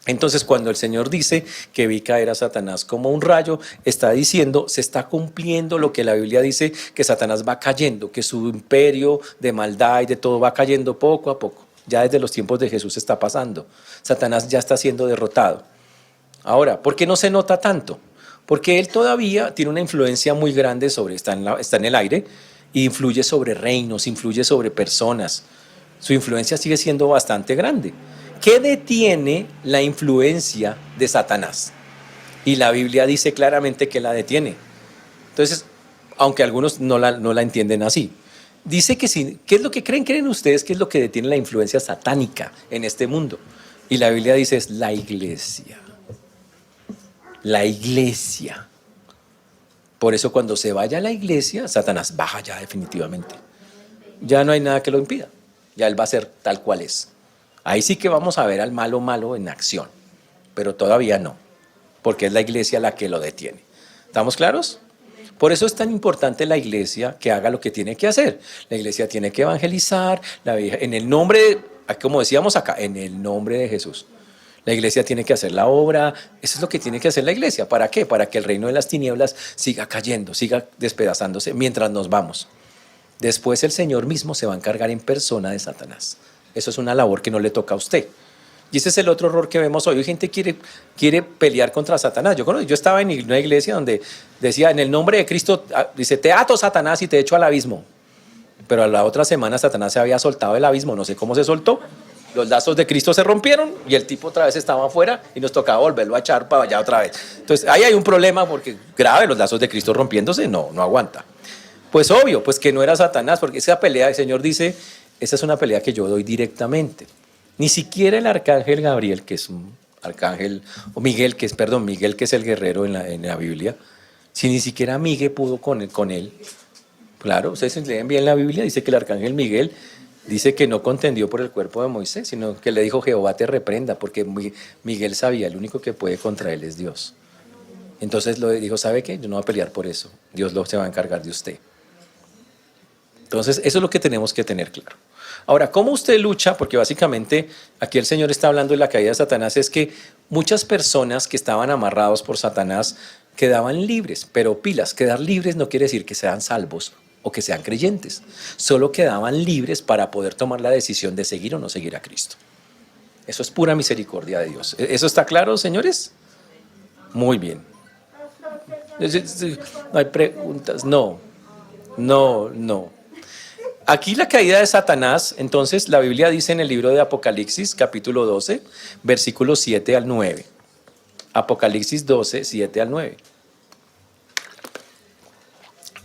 Entonces, cuando el Señor dice que vi caer a Satanás como un rayo, está diciendo, se está cumpliendo lo que la Biblia dice, que Satanás va cayendo, que su imperio de maldad y de todo va cayendo poco a poco. Ya desde los tiempos de Jesús está pasando. Satanás ya está siendo derrotado. Ahora, ¿por qué no se nota tanto? Porque él todavía tiene una influencia muy grande sobre, está en el aire, y influye sobre reinos, influye sobre personas. Su influencia sigue siendo bastante grande. ¿Qué detiene la influencia de Satanás? Y la Biblia dice claramente que la detiene. Entonces, aunque algunos no la entienden así, dice que sí. ¿Qué es lo que creen ustedes que es lo que detiene la influencia satánica en este mundo? Y la Biblia dice es la iglesia. La iglesia. Por eso cuando se vaya a la iglesia, Satanás baja ya definitivamente. Ya no hay nada que lo impida. Ya él va a ser tal cual es. Ahí sí que vamos a ver al malo en acción, pero todavía no, porque es la iglesia la que lo detiene. ¿Estamos claros? Por eso es tan importante la iglesia que haga lo que tiene que hacer. La iglesia tiene que evangelizar, en el nombre, como decíamos acá, en el nombre de Jesús. La iglesia tiene que hacer la obra, eso es lo que tiene que hacer la iglesia. ¿Para qué? Para que el reino de las tinieblas siga cayendo, siga despedazándose mientras nos vamos. Después el Señor mismo se va a encargar en persona de Satanás. Eso es una labor que no le toca a usted. Y ese es el otro error que vemos hoy. Hay gente que quiere pelear contra Satanás. Yo estaba en una iglesia donde decía, en el nombre de Cristo, dice, te ato Satanás y te echo al abismo. Pero a la otra semana Satanás se había soltado del abismo. No sé cómo se soltó. Los lazos de Cristo se rompieron y el tipo otra vez estaba afuera y nos tocaba volverlo a echar para allá otra vez. Entonces ahí hay un problema porque grave, los lazos de Cristo rompiéndose, no aguanta. Pues obvio, pues que no era Satanás, porque esa pelea, el Señor dice, esa es una pelea que yo doy directamente. Ni siquiera el arcángel Gabriel, que es un arcángel, o Miguel, que es el guerrero en la Biblia, si ni siquiera Miguel pudo con él. Claro, ustedes leen bien la Biblia, dice que el arcángel Miguel dice que no contendió por el cuerpo de Moisés, sino que le dijo, Jehová te reprenda, porque Miguel sabía, el único que puede contra él es Dios. Entonces lo dijo, ¿sabe qué? Yo no voy a pelear por eso, Dios se va a encargar de usted. Entonces, eso es lo que tenemos que tener claro. Ahora, ¿cómo usted lucha? Porque básicamente aquí el Señor está hablando de la caída de Satanás, es que muchas personas que estaban amarrados por Satanás quedaban libres, pero pilas, quedar libres no quiere decir que sean salvos o que sean creyentes, solo quedaban libres para poder tomar la decisión de seguir o no seguir a Cristo. Eso es pura misericordia de Dios. ¿Eso está claro, señores? Muy bien. No hay preguntas, no. Aquí la caída de Satanás, entonces la Biblia dice en el libro de Apocalipsis, capítulo 12, versículos 7 al 9. Apocalipsis 12, 7 al 9.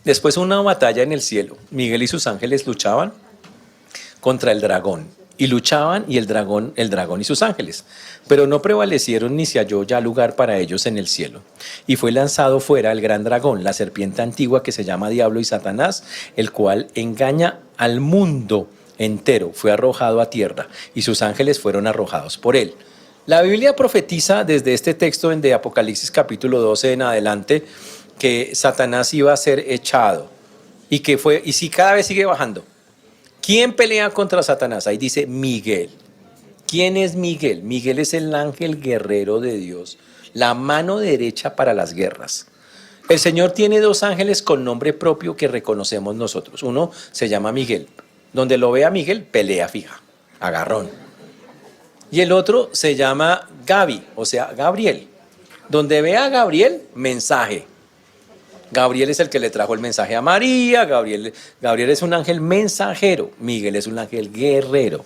Después una batalla en el cielo. Miguel y sus ángeles luchaban contra el dragón. Y luchaban y el dragón y sus ángeles. Pero no prevalecieron ni se halló ya lugar para ellos en el cielo. Y fue lanzado fuera el gran dragón, la serpiente antigua que se llama Diablo y Satanás, el cual engaña al mundo entero. Fue arrojado a tierra y sus ángeles fueron arrojados por él. La Biblia profetiza desde este texto de Apocalipsis capítulo 12 en adelante que Satanás iba a ser echado y sí, cada vez sigue bajando. ¿Quién pelea contra Satanás? Ahí dice Miguel. ¿Quién es Miguel? Miguel es el ángel guerrero de Dios, la mano derecha para las guerras. El Señor tiene dos ángeles con nombre propio que reconocemos nosotros. Uno se llama Miguel. Donde lo vea Miguel, pelea fija, agarrón. Y el otro se llama Gabi, o sea, Gabriel. Donde ve a Gabriel, mensaje. Gabriel es el que le trajo el mensaje a María, Gabriel es un ángel mensajero, Miguel es un ángel guerrero.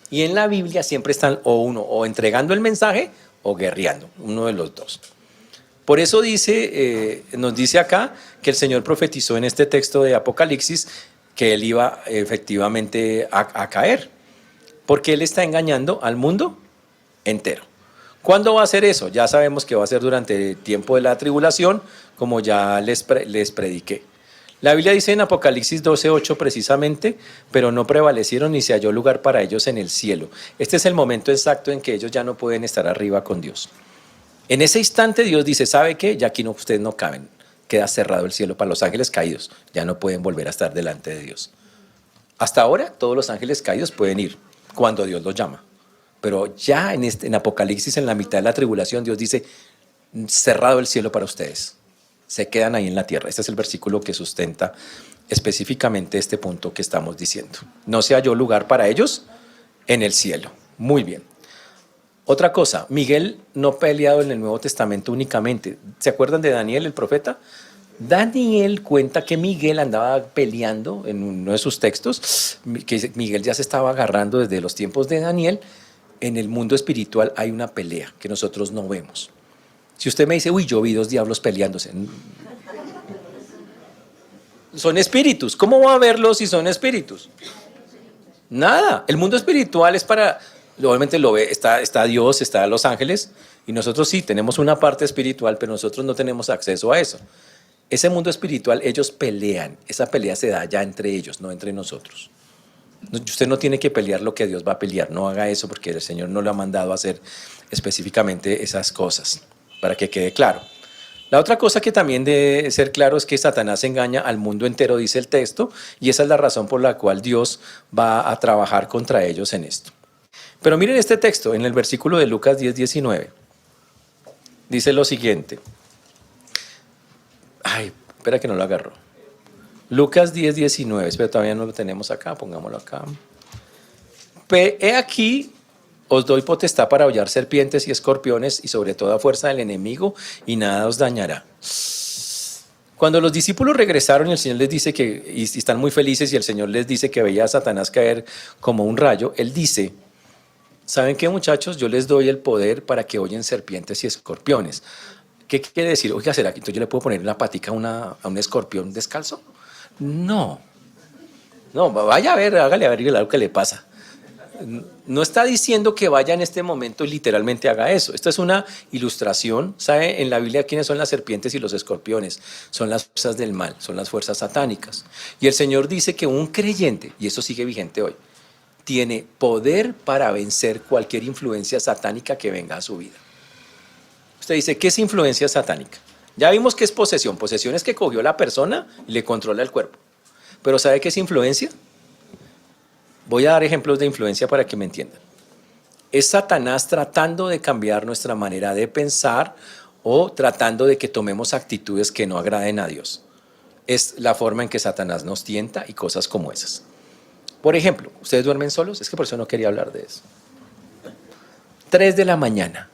Y en la Biblia siempre están o entregando el mensaje o guerreando, uno de los dos. Por eso nos dice acá que el Señor profetizó en este texto de Apocalipsis que Él iba efectivamente a caer, porque Él está engañando al mundo entero. ¿Cuándo va a hacer eso? Ya sabemos que va a ser durante el tiempo de la tribulación, como ya les prediqué. La Biblia dice en Apocalipsis 12:8 precisamente, pero no prevalecieron ni se halló lugar para ellos en el cielo. Este es el momento exacto en que ellos ya no pueden estar arriba con Dios. En ese instante Dios dice, ¿sabe qué? Ya aquí ustedes no caben, queda cerrado el cielo para los ángeles caídos, ya no pueden volver a estar delante de Dios. Hasta ahora todos los ángeles caídos pueden ir cuando Dios los llama. Pero ya en Apocalipsis, en la mitad de la tribulación, Dios dice, cerrado el cielo para ustedes. Se quedan ahí en la tierra. Este es el versículo que sustenta específicamente este punto que estamos diciendo. No se halló lugar para ellos en el cielo. Muy bien. Otra cosa, Miguel no peleado en el Nuevo Testamento únicamente. ¿Se acuerdan de Daniel, el profeta? Daniel cuenta que Miguel andaba peleando en uno de sus textos, que Miguel ya se estaba agarrando desde los tiempos de Daniel. En el mundo espiritual hay una pelea que nosotros no vemos. Si usted me dice, uy, yo vi dos diablos peleándose. Son espíritus. ¿Cómo va a verlos si son espíritus? Nada. El mundo espiritual es para, obviamente lo ve, está Dios, está los ángeles, y nosotros sí tenemos una parte espiritual, pero nosotros no tenemos acceso a eso. Ese mundo espiritual, ellos pelean. Esa pelea se da ya entre ellos, no entre nosotros. Usted no tiene que pelear lo que Dios va a pelear, no haga eso porque el Señor no lo ha mandado a hacer específicamente esas cosas, para que quede claro. La otra cosa que también debe ser claro es que Satanás engaña al mundo entero, dice el texto, y esa es la razón por la cual Dios va a trabajar contra ellos en esto. Pero miren este texto, en el versículo de Lucas 10:19, dice lo siguiente. Ay, espera que no lo agarró. Lucas 10:19, pero todavía no lo tenemos acá, pongámoslo acá. He aquí, os doy potestad para hollar serpientes y escorpiones y sobre toda fuerza del enemigo y nada os dañará. Cuando los discípulos regresaron y el Señor les dice que, y están muy felices y el Señor les dice que veía a Satanás caer como un rayo, Él dice, ¿saben qué, muchachos? Yo les doy el poder para que hollen serpientes y escorpiones. ¿Qué quiere decir? Oiga, ¿será que entonces yo le puedo poner en la patica a un escorpión descalzo? No, vaya a ver, hágale a ver lo que le pasa. No está diciendo que vaya en este momento y literalmente haga eso. Esto es una ilustración. ¿Sabe? En la Biblia, ¿quiénes son las serpientes y los escorpiones? Son las fuerzas del mal, son las fuerzas satánicas. Y el Señor dice que un creyente, y eso sigue vigente hoy, tiene poder para vencer cualquier influencia satánica que venga a su vida. Usted dice, ¿qué es influencia satánica? Ya vimos que es posesión. Posesión es que cogió la persona y le controla el cuerpo. Pero ¿sabe qué es influencia? Voy a dar ejemplos de influencia para que me entiendan. Es Satanás tratando de cambiar nuestra manera de pensar o tratando de que tomemos actitudes que no agraden a Dios. Es la forma en que Satanás nos tienta y cosas como esas. Por ejemplo, ¿ustedes duermen solos? Es que por eso no quería hablar de eso. 3 de la mañana.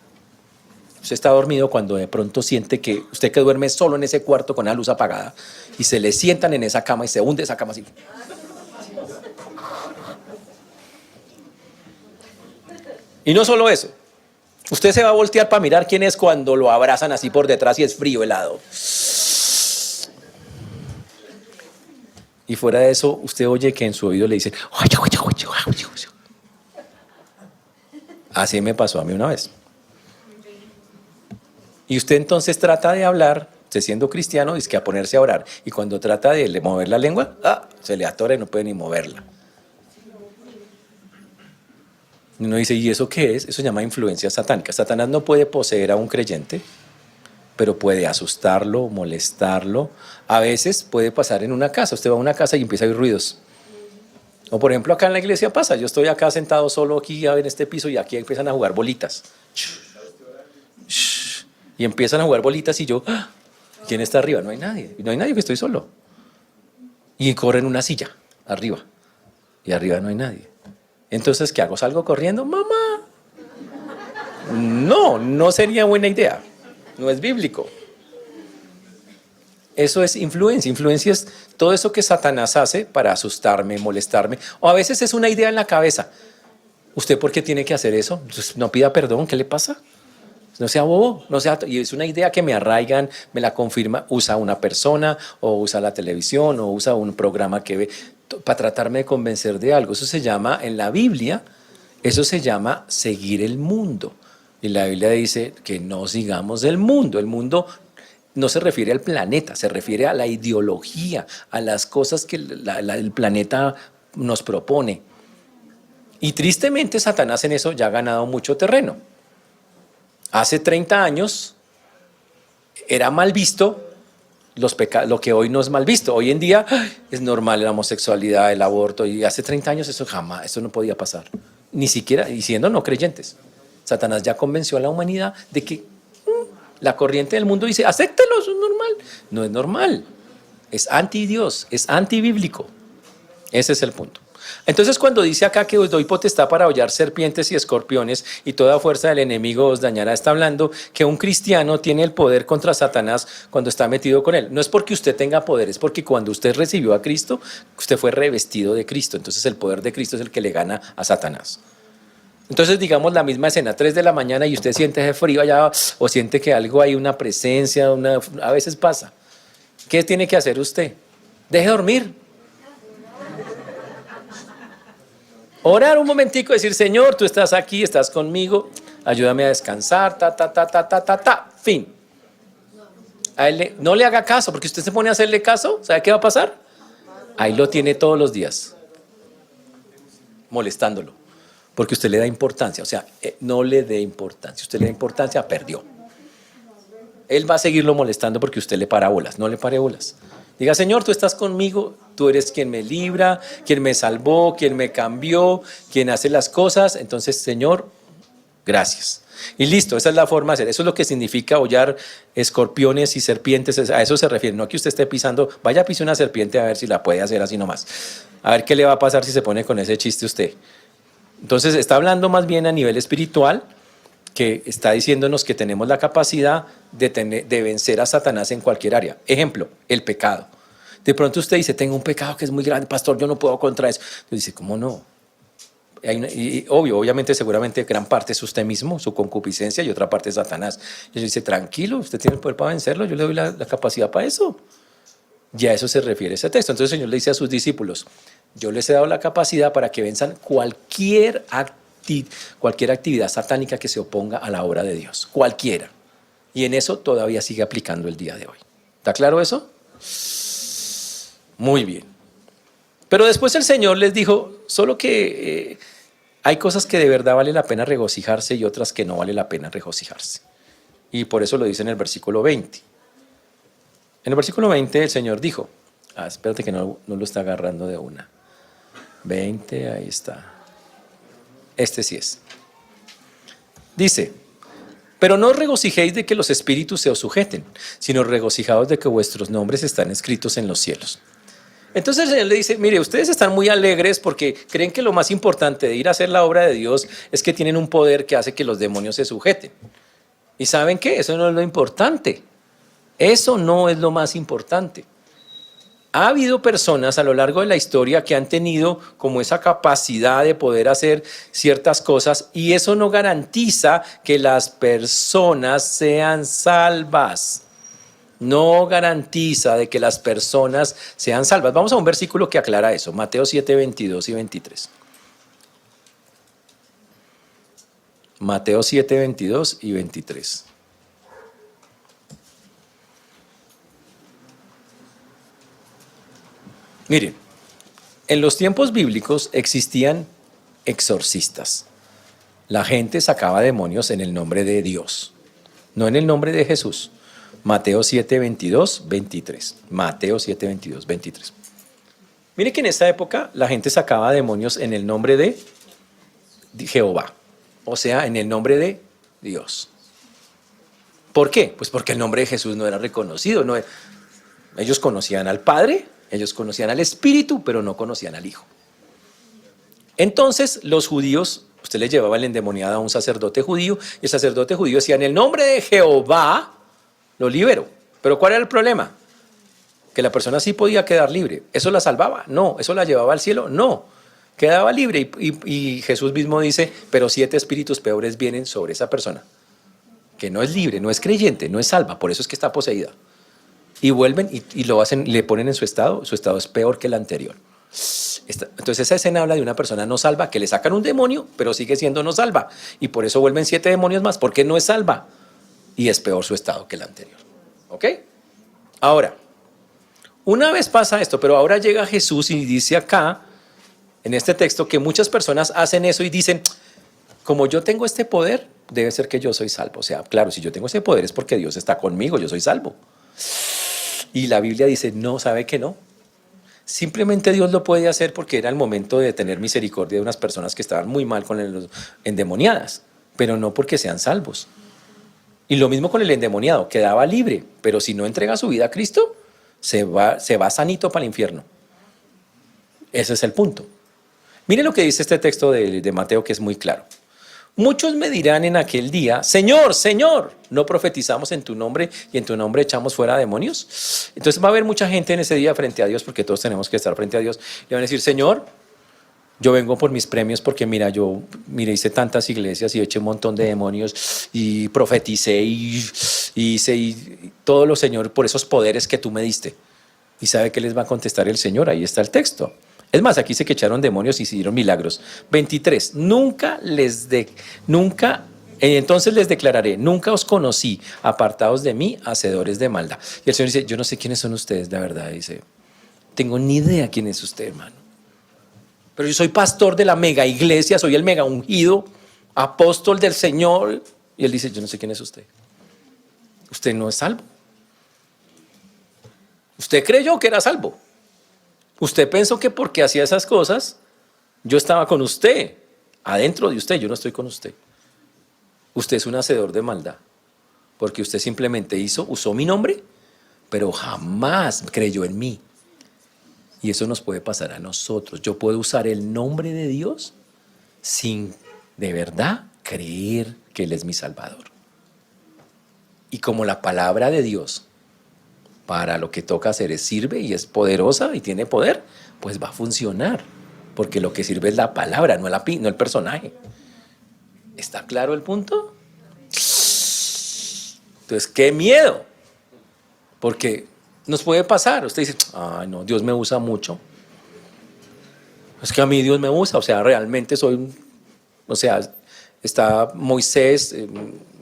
Usted está dormido cuando de pronto siente que usted que duerme solo en ese cuarto con la luz apagada y se le sientan en esa cama y se hunde esa cama así. Y no solo eso, usted se va a voltear para mirar quién es cuando lo abrazan así por detrás y es frío, helado. Y fuera de eso, usted oye que en su oído le dicen, así me pasó a mí una vez. Y usted entonces trata de hablar, usted siendo cristiano, dice que a ponerse a orar. Y cuando trata de mover la lengua, se le atora y no puede ni moverla. Y uno dice, ¿y eso qué es? Eso se llama influencia satánica. Satanás no puede poseer a un creyente, pero puede asustarlo, molestarlo. A veces puede pasar en una casa. Usted va a una casa y empieza a oír ruidos. O por ejemplo acá en la iglesia pasa. Yo estoy acá sentado solo aquí en este piso y aquí empiezan a jugar bolitas. Y empiezan a jugar bolitas y yo, ¿quién está arriba? No hay nadie. Y no hay nadie, que estoy solo. Y corren una silla arriba. Y arriba no hay nadie. Entonces, ¿qué hago? ¿Salgo corriendo? ¡Mamá! No sería buena idea. no es bíblico. Eso es influencia. Influencia es todo eso que Satanás hace para asustarme, molestarme. O a veces es una idea en la cabeza. ¿Usted por qué tiene que hacer eso? Pues no pida perdón, ¿qué le pasa? No sea bobo, no sea, y es una idea que me arraigan, me la confirma, usa una persona, o usa la televisión, o usa un programa que ve, para tratarme de convencer de algo. Eso se llama, en la Biblia, eso se llama seguir el mundo. Y la Biblia dice que no sigamos el mundo. El mundo no se refiere al planeta, se refiere a la ideología, a las cosas que el planeta nos propone. Y tristemente Satanás en eso ya ha ganado mucho terreno. Hace 30 años era mal visto lo que hoy no es mal visto. Hoy en día es normal la homosexualidad, el aborto, y hace 30 años eso no podía pasar. Ni siquiera, y siendo no creyentes. Satanás ya convenció a la humanidad de que la corriente del mundo dice, acéptelo, eso es normal. No es normal, es anti-Dios, es anti-bíblico. Ese es el punto. Entonces, cuando dice acá que os doy potestad para hollar serpientes y escorpiones y toda fuerza del enemigo os dañará, está hablando que un cristiano tiene el poder contra Satanás cuando está metido con él. No es porque usted tenga poder, es porque cuando usted recibió a Cristo, usted fue revestido de Cristo. Entonces, el poder de Cristo es el que le gana a Satanás. Entonces, digamos la misma escena, 3 de la mañana y usted siente ese frío allá o siente que algo hay, una presencia, a veces pasa. ¿Qué tiene que hacer usted? Deje dormir. Orar un momentico, decir, Señor, tú estás aquí, estás conmigo, ayúdame a descansar, fin. A él no le haga caso, porque usted se pone a hacerle caso, ¿sabe qué va a pasar? Ahí lo tiene todos los días, molestándolo, porque usted le da importancia, o sea, no le dé importancia, usted le da importancia, perdió. Él va a seguirlo molestando porque usted le para bolas, no le pare bolas. Diga, Señor, tú estás conmigo, tú eres quien me libra, quien me salvó, quien me cambió, quien hace las cosas. Entonces, Señor, gracias. Y listo, esa es la forma de hacer. Eso es lo que significa hollar escorpiones y serpientes. A eso se refiere, no que usted esté pisando, vaya a pisar una serpiente a ver si la puede hacer así nomás. A ver qué le va a pasar si se pone con ese chiste usted. Entonces, está hablando más bien a nivel espiritual, que está diciéndonos que tenemos la capacidad de vencer a Satanás en cualquier área. Ejemplo, el pecado. De pronto usted dice, tengo un pecado que es muy grande, pastor, yo no puedo contra eso. Entonces dice, ¿cómo no? Obviamente, seguramente gran parte es usted mismo, su concupiscencia, y otra parte es Satanás. Y él dice, tranquilo, usted tiene el poder para vencerlo, yo le doy la capacidad para eso. Ya a eso se refiere ese texto. Entonces el Señor le dice a sus discípulos, yo les he dado la capacidad para que venzan cualquier actividad satánica que se oponga a la obra de Dios, cualquiera. Y en eso todavía sigue aplicando el día de hoy. ¿Está claro eso? Muy bien. Pero después el Señor les dijo, solo que hay cosas que de verdad vale la pena regocijarse y otras que no vale la pena regocijarse. Y por eso lo dice en el versículo 20. En el versículo 20 el Señor dijo, espérate que no lo está agarrando de una. 20, ahí está. Este sí es. Dice, pero no os regocijéis de que los espíritus se os sujeten, sino regocijaos de que vuestros nombres están escritos en los cielos. Entonces el Señor le dice, mire, ustedes están muy alegres porque creen que lo más importante de ir a hacer la obra de Dios es que tienen un poder que hace que los demonios se sujeten. ¿Y saben qué? Eso no es lo importante. Eso no es lo más importante. Ha habido personas a lo largo de la historia que han tenido como esa capacidad de poder hacer ciertas cosas y eso no garantiza que las personas sean salvas. No garantiza de que las personas sean salvas. Vamos a un versículo que aclara eso, Mateo 7, 22 y 23. Mateo 7, 22 y 23. Miren, en los tiempos bíblicos existían exorcistas. La gente sacaba demonios en el nombre de Dios, no en el nombre de Jesús. Mateo 7, 22, 23. Mateo 7, 22, 23. Mire que en esta época la gente sacaba demonios en el nombre de Jehová, o sea, en el nombre de Dios. ¿Por qué? Pues porque el nombre de Jesús no era reconocido. Ellos conocían al Padre, ellos conocían al Espíritu, pero no conocían al Hijo. Entonces los judíos, usted le llevaba el endemoniado a un sacerdote judío, y el sacerdote judío decía, en el nombre de Jehová, lo libero. Pero ¿cuál era el problema? Que la persona sí podía quedar libre. ¿Eso la salvaba? No. ¿Eso la llevaba al cielo? No. Quedaba libre y Jesús mismo dice, pero 7 espíritus peores vienen sobre esa persona, que no es libre, no es creyente, no es salva, por eso es que está poseída. Y vuelven y lo hacen, le ponen en su estado es peor que el anterior. Entonces esa escena habla de una persona no salva, que le sacan un demonio, pero sigue siendo no salva. Y por eso vuelven 7 demonios más, porque no es salva. Y es peor su estado que el anterior. ¿Ok? Ahora, una vez pasa esto, pero ahora llega Jesús y dice acá, en este texto, que muchas personas hacen eso y dicen, como yo tengo este poder, debe ser que yo soy salvo. O sea, claro, si yo tengo ese poder es porque Dios está conmigo, yo soy salvo. Y la Biblia dice, no, ¿sabe que no? Simplemente Dios lo puede hacer porque era el momento de tener misericordia de unas personas que estaban muy mal con los endemoniadas, pero no porque sean salvos. Y lo mismo con el endemoniado, quedaba libre, pero si no entrega su vida a Cristo, se va sanito para el infierno. Ese es el punto. Mire lo que dice este texto de Mateo, que es muy claro. Muchos me dirán en aquel día, Señor, Señor, ¿no profetizamos en tu nombre y en tu nombre echamos fuera demonios? Entonces va a haber mucha gente en ese día frente a Dios, porque todos tenemos que estar frente a Dios. Le van a decir, Señor, yo vengo por mis premios porque mira, hice tantas iglesias y eché un montón de demonios y profeticé y hice todo lo, Señor, por esos poderes que tú me diste. ¿Y sabe qué les va a contestar el Señor? Ahí está el texto. Es más, aquí dice que echaron demonios y hicieron milagros. 23. Entonces les declararé, nunca os conocí, apartados de mí, hacedores de maldad. Y el Señor dice, yo no sé quiénes son ustedes, la verdad. Dice, tengo ni idea quién es usted, hermano. Pero yo soy pastor de la mega iglesia, soy el mega ungido, apóstol del Señor. Y él dice, yo no sé quién es usted. Usted no es salvo. Usted creyó que era salvo. Usted pensó que porque hacía esas cosas, yo estaba con usted, adentro de usted, yo no estoy con usted. Usted es un hacedor de maldad, porque usted simplemente usó mi nombre, pero jamás creyó en mí. Y eso nos puede pasar a nosotros. Yo puedo usar el nombre de Dios sin de verdad creer que Él es mi Salvador. Y como la palabra de Dios para lo que toca hacer sirve y es poderosa y tiene poder, pues va a funcionar, porque lo que sirve es la palabra, no el personaje. ¿Está claro el punto? Entonces, qué miedo, porque nos puede pasar. Usted dice, ay no, Dios me usa mucho. Es que a mí Dios me usa, o sea, realmente está Moisés,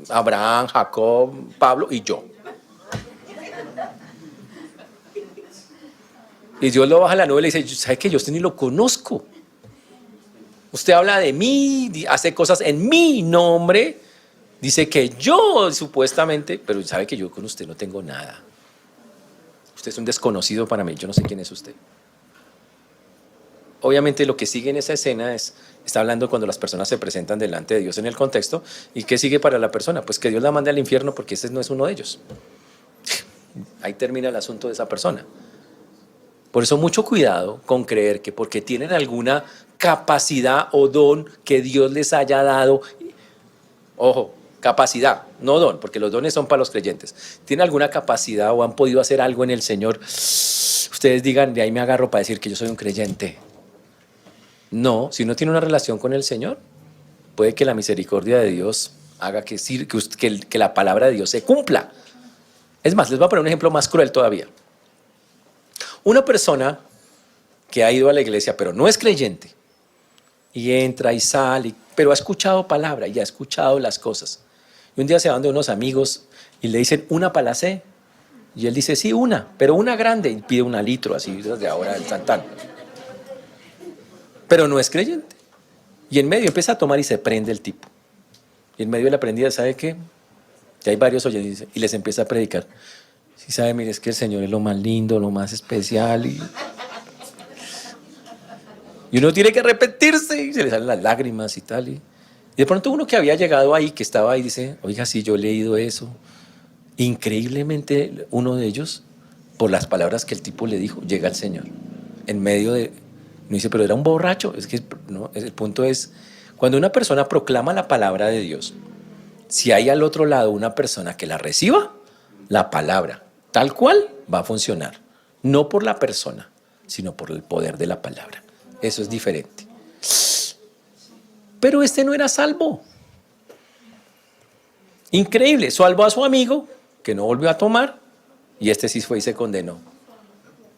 Abraham, Jacob, Pablo y yo. Y Dios lo baja a la nube y le dice, ¿sabe qué? Yo a usted ni lo conozco. Usted habla de mí, hace cosas en mi nombre, dice que yo supuestamente, pero sabe que yo con usted no tengo nada. Usted es un desconocido para mí, yo no sé quién es usted. Obviamente lo que sigue en esa escena está hablando cuando las personas se presentan delante de Dios en el contexto. ¿Y qué sigue para la persona? Pues que Dios la mande al infierno porque ese no es uno de ellos. Ahí termina el asunto de esa persona. Por eso mucho cuidado con creer que porque tienen alguna capacidad o don que Dios les haya dado, ojo, capacidad, no don, porque los dones son para los creyentes, tienen alguna capacidad o han podido hacer algo en el Señor, ustedes digan, de ahí me agarro para decir que yo soy un creyente. No, si uno tiene una relación con el Señor, puede que la misericordia de Dios haga que la palabra de Dios se cumpla. Es más, les voy a poner un ejemplo más cruel todavía. Una persona que ha ido a la iglesia, pero no es creyente, y entra y sale, pero ha escuchado palabra y ha escuchado las cosas. Y un día se van de unos amigos y le dicen, ¿una palacé? Y él dice, sí, una, pero una grande. Y pide 1 litro, así, desde ahora, el Santán. Pero no es creyente. Y en medio empieza a tomar y se prende el tipo. Y en medio de la prendida, ¿sabe qué? Que hay varios oyentes y les empieza a predicar. Sí, sabe, mire, es que el Señor es lo más lindo, lo más especial. Y uno tiene que arrepentirse y se le salen las lágrimas y tal. Y de pronto uno que había llegado ahí, que estaba ahí, dice, oiga, sí, yo he leído eso. Increíblemente uno de ellos, por las palabras que el tipo le dijo, llega al Señor. En medio de... No dice, pero era un borracho. Es que no, el punto es, cuando una persona proclama la palabra de Dios, si hay al otro lado una persona que la reciba, La palabra, tal cual, va a funcionar. No por la persona, sino por el poder de la palabra. Eso es diferente. Pero este no era salvo. Increíble, salvó a su amigo, que no volvió a tomar, y este sí fue y se condenó.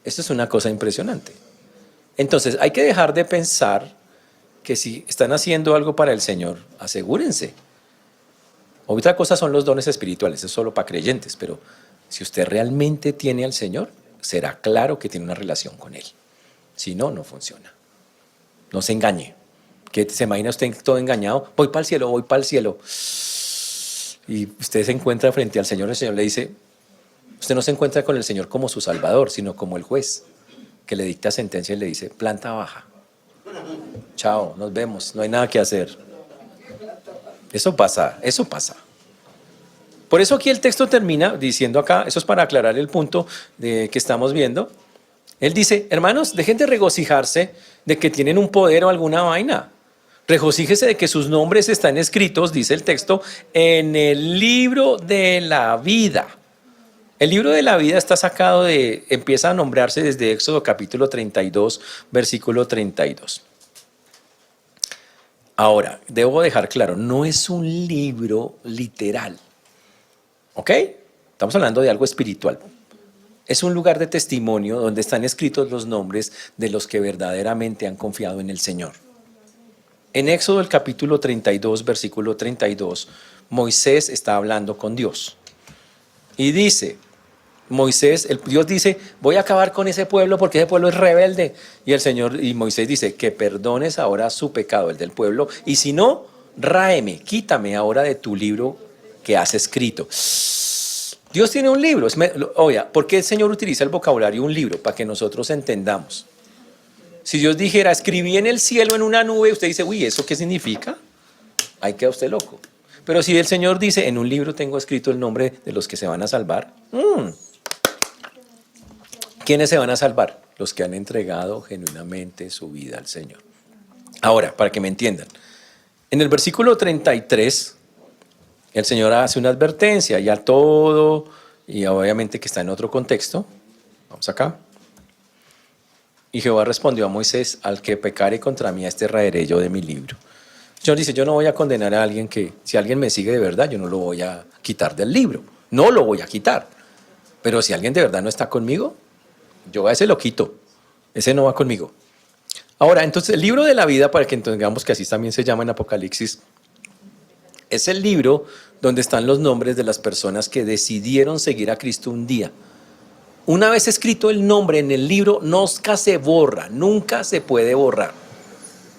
Esto es una cosa impresionante. Entonces, hay que dejar de pensar que si están haciendo algo para el Señor, asegúrense. Otra cosa son los dones espirituales, es solo para creyentes, pero si usted realmente tiene al Señor, será claro que tiene una relación con Él. Si no, no funciona. No se engañe. ¿Qué se imagina usted todo engañado? Voy para el cielo, voy para el cielo. Y usted se encuentra frente al Señor, el Señor le dice, usted no se encuentra con el Señor como su Salvador, sino como el juez que le dicta sentencia y le dice, planta baja. Chao, nos vemos, no hay nada que hacer. Eso pasa, eso pasa. Por eso aquí el texto termina diciendo acá, eso es para aclarar el punto que estamos viendo. Él dice, hermanos, dejen de regocijarse de que tienen un poder o alguna vaina. Regocíjese de que sus nombres están escritos, dice el texto, en el libro de la vida. El libro de la vida está sacado empieza a nombrarse desde Éxodo capítulo 32, versículo 32. Ahora, debo dejar claro, no es un libro literal, ¿ok? Estamos hablando de algo espiritual. Es un lugar de testimonio donde están escritos los nombres de los que verdaderamente han confiado en el Señor. En Éxodo el capítulo 32, versículo 32, Moisés está hablando con Dios. Y dice, Dios dice, voy a acabar con ese pueblo porque ese pueblo es rebelde. Y Moisés dice, que perdones ahora su pecado, el del pueblo, y si no, ráeme, quítame ahora de tu libro que has escrito. Dios tiene un libro. Oye, ¿por qué el Señor utiliza el vocabulario un libro? Para que nosotros entendamos. Si Dios dijera, escribí en el cielo en una nube, usted dice, uy, ¿eso qué significa? Ahí queda usted loco. Pero si el Señor dice, en un libro tengo escrito el nombre de los que se van a salvar, ¿quiénes se van a salvar? Los que han entregado genuinamente su vida al Señor. Ahora, para que me entiendan, en el versículo 33, el Señor hace una advertencia, ya todo, y obviamente que está en otro contexto. Vamos acá. Y Jehová respondió a Moisés, al que pecare contra mí, a este raeré yo de mi libro. El Señor dice, yo no voy a condenar a alguien que, si alguien me sigue de verdad, yo no lo voy a quitar del libro. No lo voy a quitar. Pero si alguien de verdad no está conmigo, yo a ese lo quito. Ese no va conmigo. Ahora, entonces, el libro de la vida, para que entendamos que así también se llama en Apocalipsis, es el libro donde están los nombres de las personas que decidieron seguir a Cristo un día. Una vez escrito el nombre en el libro, nunca se borra, nunca se puede borrar.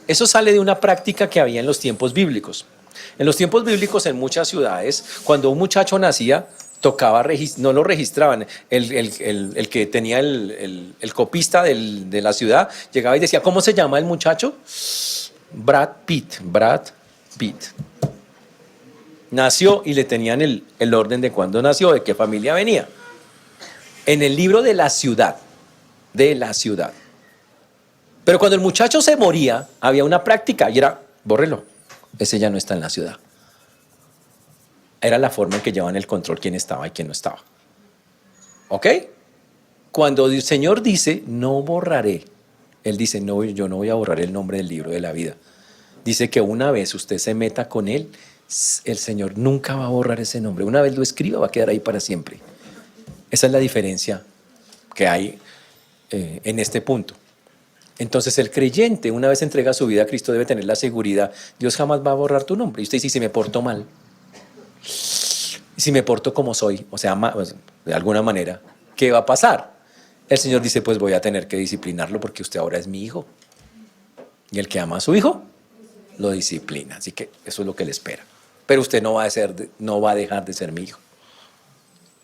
Eso sale de una práctica que había en los tiempos bíblicos. En los tiempos bíblicos, en muchas ciudades, cuando un muchacho nacía, no lo registraban. El que tenía el copista de la ciudad llegaba y decía, ¿cómo se llama el muchacho? Brad Pitt. Nació y le tenían el orden de cuándo nació, de qué familia venía. En el libro de la ciudad. Pero cuando el muchacho se moría, había una práctica y era, bórrelo, ese ya no está en la ciudad. Era la forma en que llevaban el control quién estaba y quién no estaba. ¿Ok? Cuando el Señor dice, no borraré, Él dice, no, yo no voy a borrar el nombre del libro de la vida. Dice que una vez usted se meta con Él, el Señor nunca va a borrar ese nombre. Una vez lo escriba, va a quedar ahí para siempre. Esa es la diferencia que hay en este punto. Entonces el creyente, una vez entrega su vida a Cristo, debe tener la seguridad, Dios jamás va a borrar tu nombre. Y usted dice, si me porto mal, si me porto como soy, o sea, de alguna manera, ¿qué va a pasar? El Señor dice, pues voy a tener que disciplinarlo porque usted ahora es mi hijo. Y el que ama a su hijo, lo disciplina. Así que eso es lo que le espera. Pero usted no va a dejar de ser mi hijo.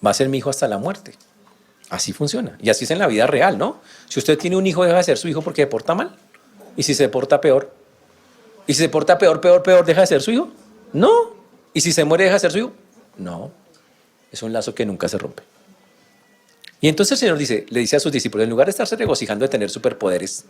Va a ser mi hijo hasta la muerte. Así funciona. Y así es en la vida real, ¿no? Si usted tiene un hijo, deja de ser su hijo porque se porta mal. ¿Y si se porta peor? ¿Y si se porta peor, deja de ser su hijo? No. ¿Y si se muere, deja de ser su hijo? No. Es un lazo que nunca se rompe. Y entonces el Señor le dice a sus discípulos, en lugar de estarse regocijando de tener superpoderes,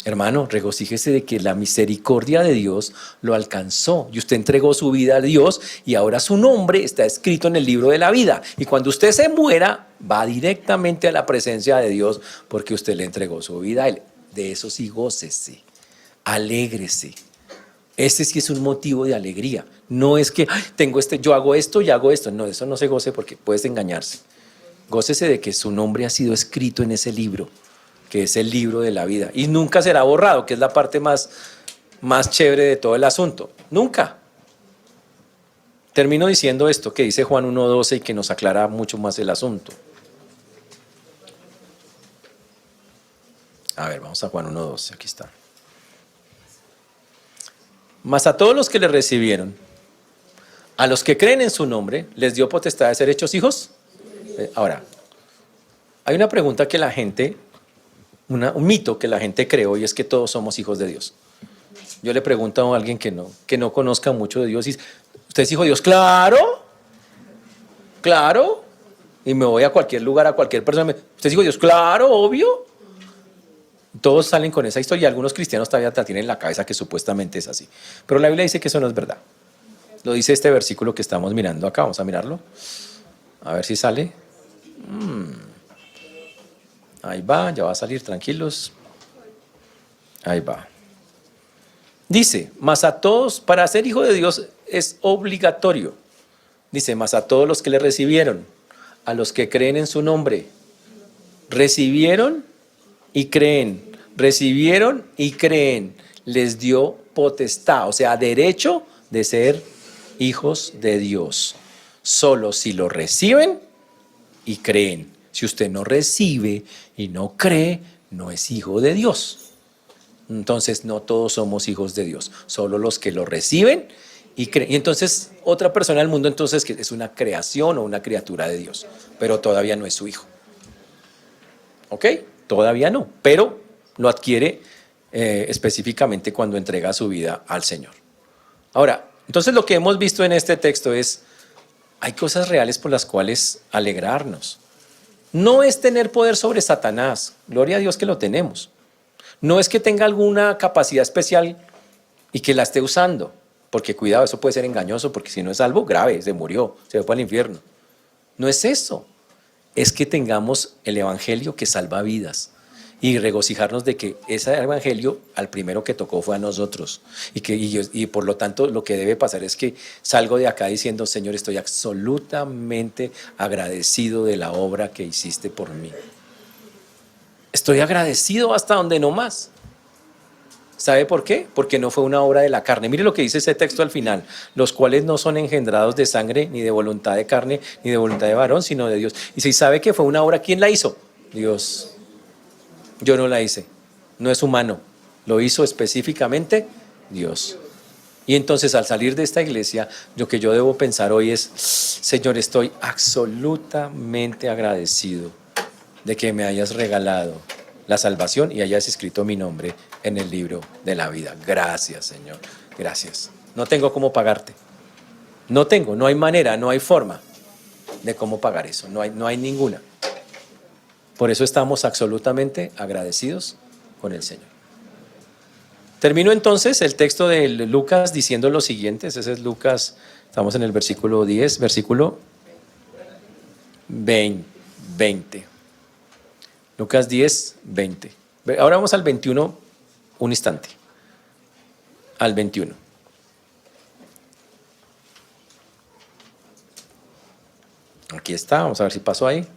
Hermano, regocíjese de que la misericordia de Dios lo alcanzó y usted entregó su vida a Dios y ahora su nombre está escrito en el libro de la vida. Y cuando usted se muera, va directamente a la presencia de Dios porque usted le entregó su vida a Él. De eso sí, gócese, alégrese. Ese sí es un motivo de alegría. No es que tengo yo hago esto y hago esto. No, de eso no se goce porque puedes engañarse. Gócese de que su nombre ha sido escrito en ese libro, que es el libro de la vida. Y nunca será borrado, que es la parte más chévere de todo el asunto. Nunca. Termino diciendo esto que dice Juan 1:12 y que nos aclara mucho más el asunto. A ver, vamos a Juan 1:12, aquí está. Mas a todos los que le recibieron, a los que creen en su nombre, les dio potestad de ser hechos hijos. Ahora, hay una pregunta que la gente, un mito que la gente creó, y es que todos somos hijos de Dios. Yo le pregunto a alguien que no conozca mucho de Dios, y ¿usted es hijo de Dios? Claro, claro. Y me voy a cualquier lugar, a cualquier persona, ¿usted es hijo de Dios? Claro, obvio. Todos salen con esa historia y algunos cristianos todavía tienen en la cabeza que supuestamente es así. Pero la Biblia dice que eso no es verdad. Lo dice este versículo que estamos mirando acá. Vamos a mirarlo. A ver si sale. Ahí va, ya va a salir, tranquilos. Ahí va. Dice, mas a todos, para ser hijo de Dios es obligatorio. Dice, mas a todos los que le recibieron, a los que creen en su nombre, recibieron y creen, les dio potestad, o sea, derecho de ser hijos de Dios. Solo si lo reciben y creen. Si usted no recibe y no cree, no es hijo de Dios. Entonces no todos somos hijos de Dios, solo los que lo reciben y creen. Y entonces otra persona del mundo entonces que es una creación o una criatura de Dios, pero todavía no es su hijo. ¿Ok? Todavía no, pero lo adquiere específicamente cuando entrega su vida al Señor. Ahora, entonces lo que hemos visto en este texto es, hay cosas reales por las cuales alegrarnos. No es tener poder sobre Satanás, gloria a Dios que lo tenemos. No es que tenga alguna capacidad especial y que la esté usando, porque cuidado, eso puede ser engañoso, porque si no es algo grave, se murió, se fue al infierno. No es eso, es que tengamos el evangelio que salva vidas y regocijarnos de que ese evangelio al primero que tocó fue a nosotros y por lo tanto lo que debe pasar es que salgo de acá diciendo, Señor, estoy absolutamente agradecido de la obra que hiciste por mí. Estoy agradecido hasta donde no más. ¿Sabe por qué? Porque no fue una obra de la carne. Mire lo que dice ese texto al final, los cuales no son engendrados de sangre, ni de voluntad de carne, ni de voluntad de varón, sino de Dios. Y si sabe que fue una obra, ¿quién la hizo? Dios. Yo no la hice, no es humano, lo hizo específicamente Dios. Y entonces al salir de esta iglesia, lo que yo debo pensar hoy es, Señor, estoy absolutamente agradecido de que me hayas regalado la salvación y hayas escrito mi nombre en el libro de la vida. Gracias, Señor, gracias. No tengo cómo pagarte, no hay manera, no hay forma de cómo pagar eso, no hay ninguna. Por eso estamos absolutamente agradecidos con el Señor. Termino entonces el texto de Lucas diciendo lo siguiente. Ese es Lucas, estamos en el versículo 10, versículo 20. Lucas 10, 20. Ahora vamos al 21, un instante. Al 21. Aquí está, vamos a ver si pasó ahí.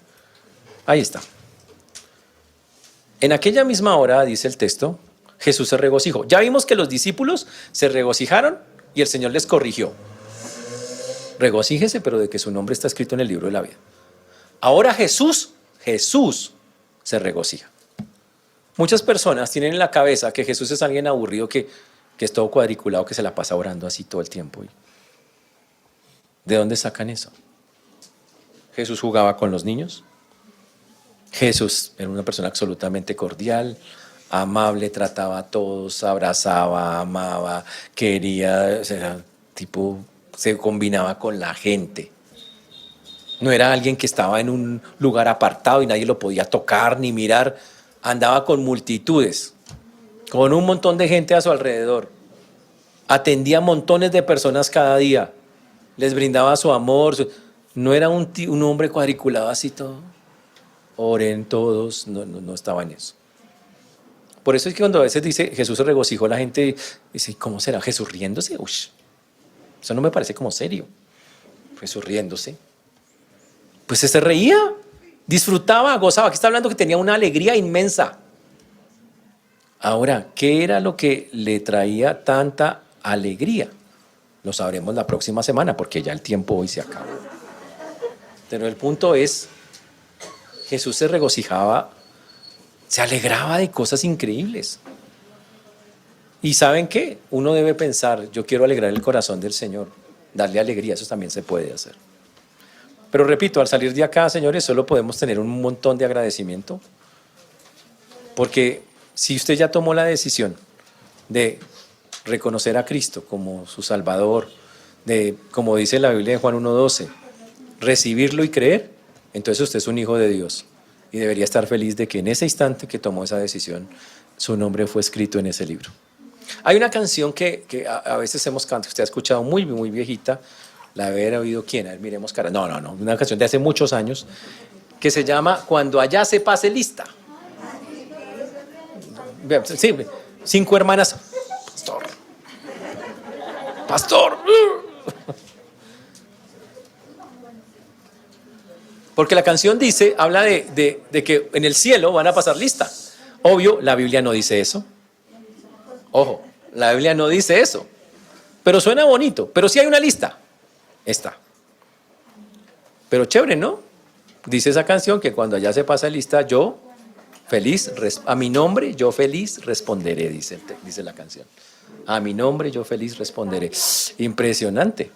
Ahí está. En aquella misma hora, dice el texto, Jesús se regocijó. Ya vimos que los discípulos se regocijaron y el Señor les corrigió. Regocíjese, pero de que su nombre está escrito en el libro de la vida. Ahora Jesús se regocija. Muchas personas tienen en la cabeza que Jesús es alguien aburrido, que es todo cuadriculado, que se la pasa orando así todo el tiempo. ¿De dónde sacan eso? Jesús jugaba con los niños. Jesús era una persona absolutamente cordial, amable, trataba a todos, abrazaba, amaba, quería, o sea, se combinaba con la gente. No era alguien que estaba en un lugar apartado y nadie lo podía tocar ni mirar, andaba con multitudes. con un montón de gente a su alrededor. Atendía a montones de personas cada día. Les brindaba su amor. No era un hombre cuadriculado así todo. Oren todos. No estaba en eso. Por eso es que cuando a veces dice Jesús se regocijó, la gente dice, ¿cómo será Jesús riéndose? Uy, eso no me parece como serio. Jesús riéndose. Pues se reía, disfrutaba, gozaba. Aquí está hablando que tenía una alegría inmensa. Ahora, ¿qué era lo que le traía tanta alegría? Lo sabremos la próxima semana porque ya el tiempo hoy se acaba. Pero el punto es, Jesús se regocijaba, se alegraba de cosas increíbles. ¿Y saben qué? Uno debe pensar, yo quiero alegrar el corazón del Señor, darle alegría, eso también se puede hacer. Pero repito, al salir de acá, señores, solo podemos tener un montón de agradecimiento. Porque si usted ya tomó la decisión de reconocer a Cristo como su Salvador, de, como dice la Biblia de Juan 1:12, recibirlo y creer, entonces usted es un hijo de Dios y debería estar feliz de que en ese instante que tomó esa decisión, su nombre fue escrito en ese libro. Hay una canción que a veces hemos cantado, que usted ha escuchado muy, muy viejita, la haber oído quién, a ver, miremos cara, no, una canción de hace muchos años, que se llama Cuando allá se pase lista. Sí, 5 hermanas, pastor. Porque la canción dice, habla de que en el cielo van a pasar lista. Obvio, la Biblia no dice eso. Ojo, la Biblia no dice eso. Pero suena bonito. Pero sí hay una lista. Está. Pero chévere, ¿no? Dice esa canción que cuando allá se pasa lista, yo feliz, a mi nombre yo feliz responderé, dice la canción. A mi nombre yo feliz responderé. Impresionante.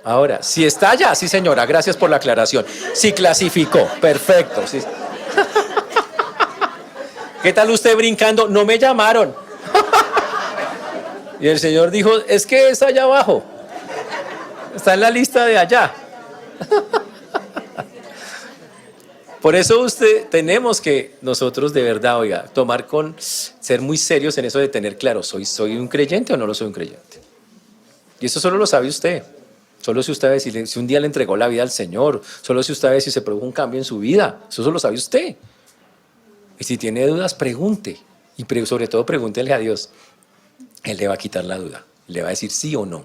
Ahora, si está allá, sí señora, gracias por la aclaración. Si clasificó, perfecto. Sí. ¿Qué tal usted brincando? No me llamaron. Y el Señor dijo, es que es allá abajo. Está en la lista de allá. Por eso tenemos que nosotros de verdad, oiga, ser muy serios en eso de tener claro, ¿soy un creyente o no lo soy un creyente? Y eso solo lo sabe usted. Solo si usted ve si un día le entregó la vida al Señor, solo si usted ve si se produjo un cambio en su vida, eso solo lo sabe usted. Y si tiene dudas, pregunte. Y sobre todo pregúntele a Dios. Él le va a quitar la duda. Le va a decir sí o no.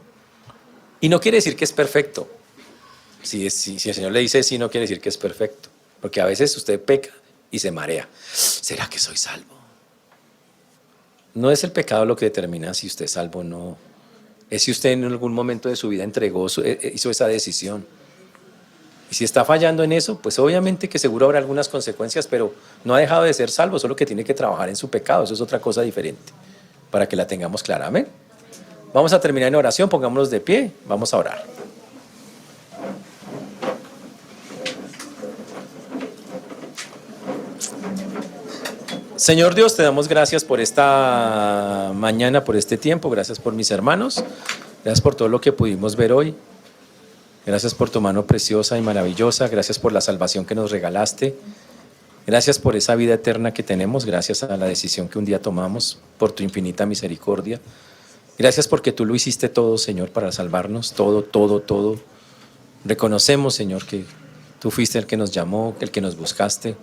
Y no quiere decir que es perfecto. Si el Señor le dice sí, no quiere decir que es perfecto. Porque a veces usted peca y se marea. ¿Será que soy salvo? No es el pecado lo que determina si usted es salvo o no. Es si usted en algún momento de su vida hizo esa decisión. Y si está fallando en eso, pues obviamente que seguro habrá algunas consecuencias, pero no ha dejado de ser salvo, solo que tiene que trabajar en su pecado. Eso es otra cosa diferente, para que la tengamos clara. Amén. Vamos a terminar en oración, pongámonos de pie, vamos a orar. Señor Dios, te damos gracias por esta mañana, por este tiempo, gracias por mis hermanos, gracias por todo lo que pudimos ver hoy, gracias por tu mano preciosa y maravillosa, gracias por la salvación que nos regalaste, gracias por esa vida eterna que tenemos, gracias a la decisión que un día tomamos, por tu infinita misericordia, gracias porque tú lo hiciste todo, Señor, para salvarnos, todo. Reconocemos, Señor, que tú fuiste el que nos llamó, el que nos buscaste,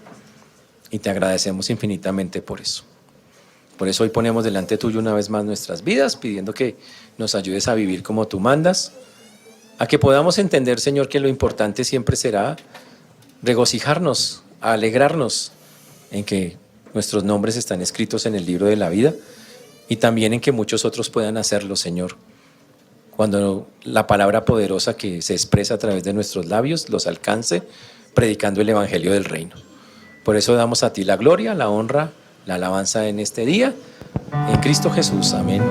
y te agradecemos infinitamente por eso. Por eso hoy ponemos delante tuyo una vez más nuestras vidas, pidiendo que nos ayudes a vivir como tú mandas, a que podamos entender, Señor, que lo importante siempre será regocijarnos, alegrarnos en que nuestros nombres están escritos en el libro de la vida y también en que muchos otros puedan hacerlo, Señor, cuando la palabra poderosa que se expresa a través de nuestros labios los alcance predicando el evangelio del reino. Por eso damos a ti la gloria, la honra, la alabanza en este día. En Cristo Jesús. Amén.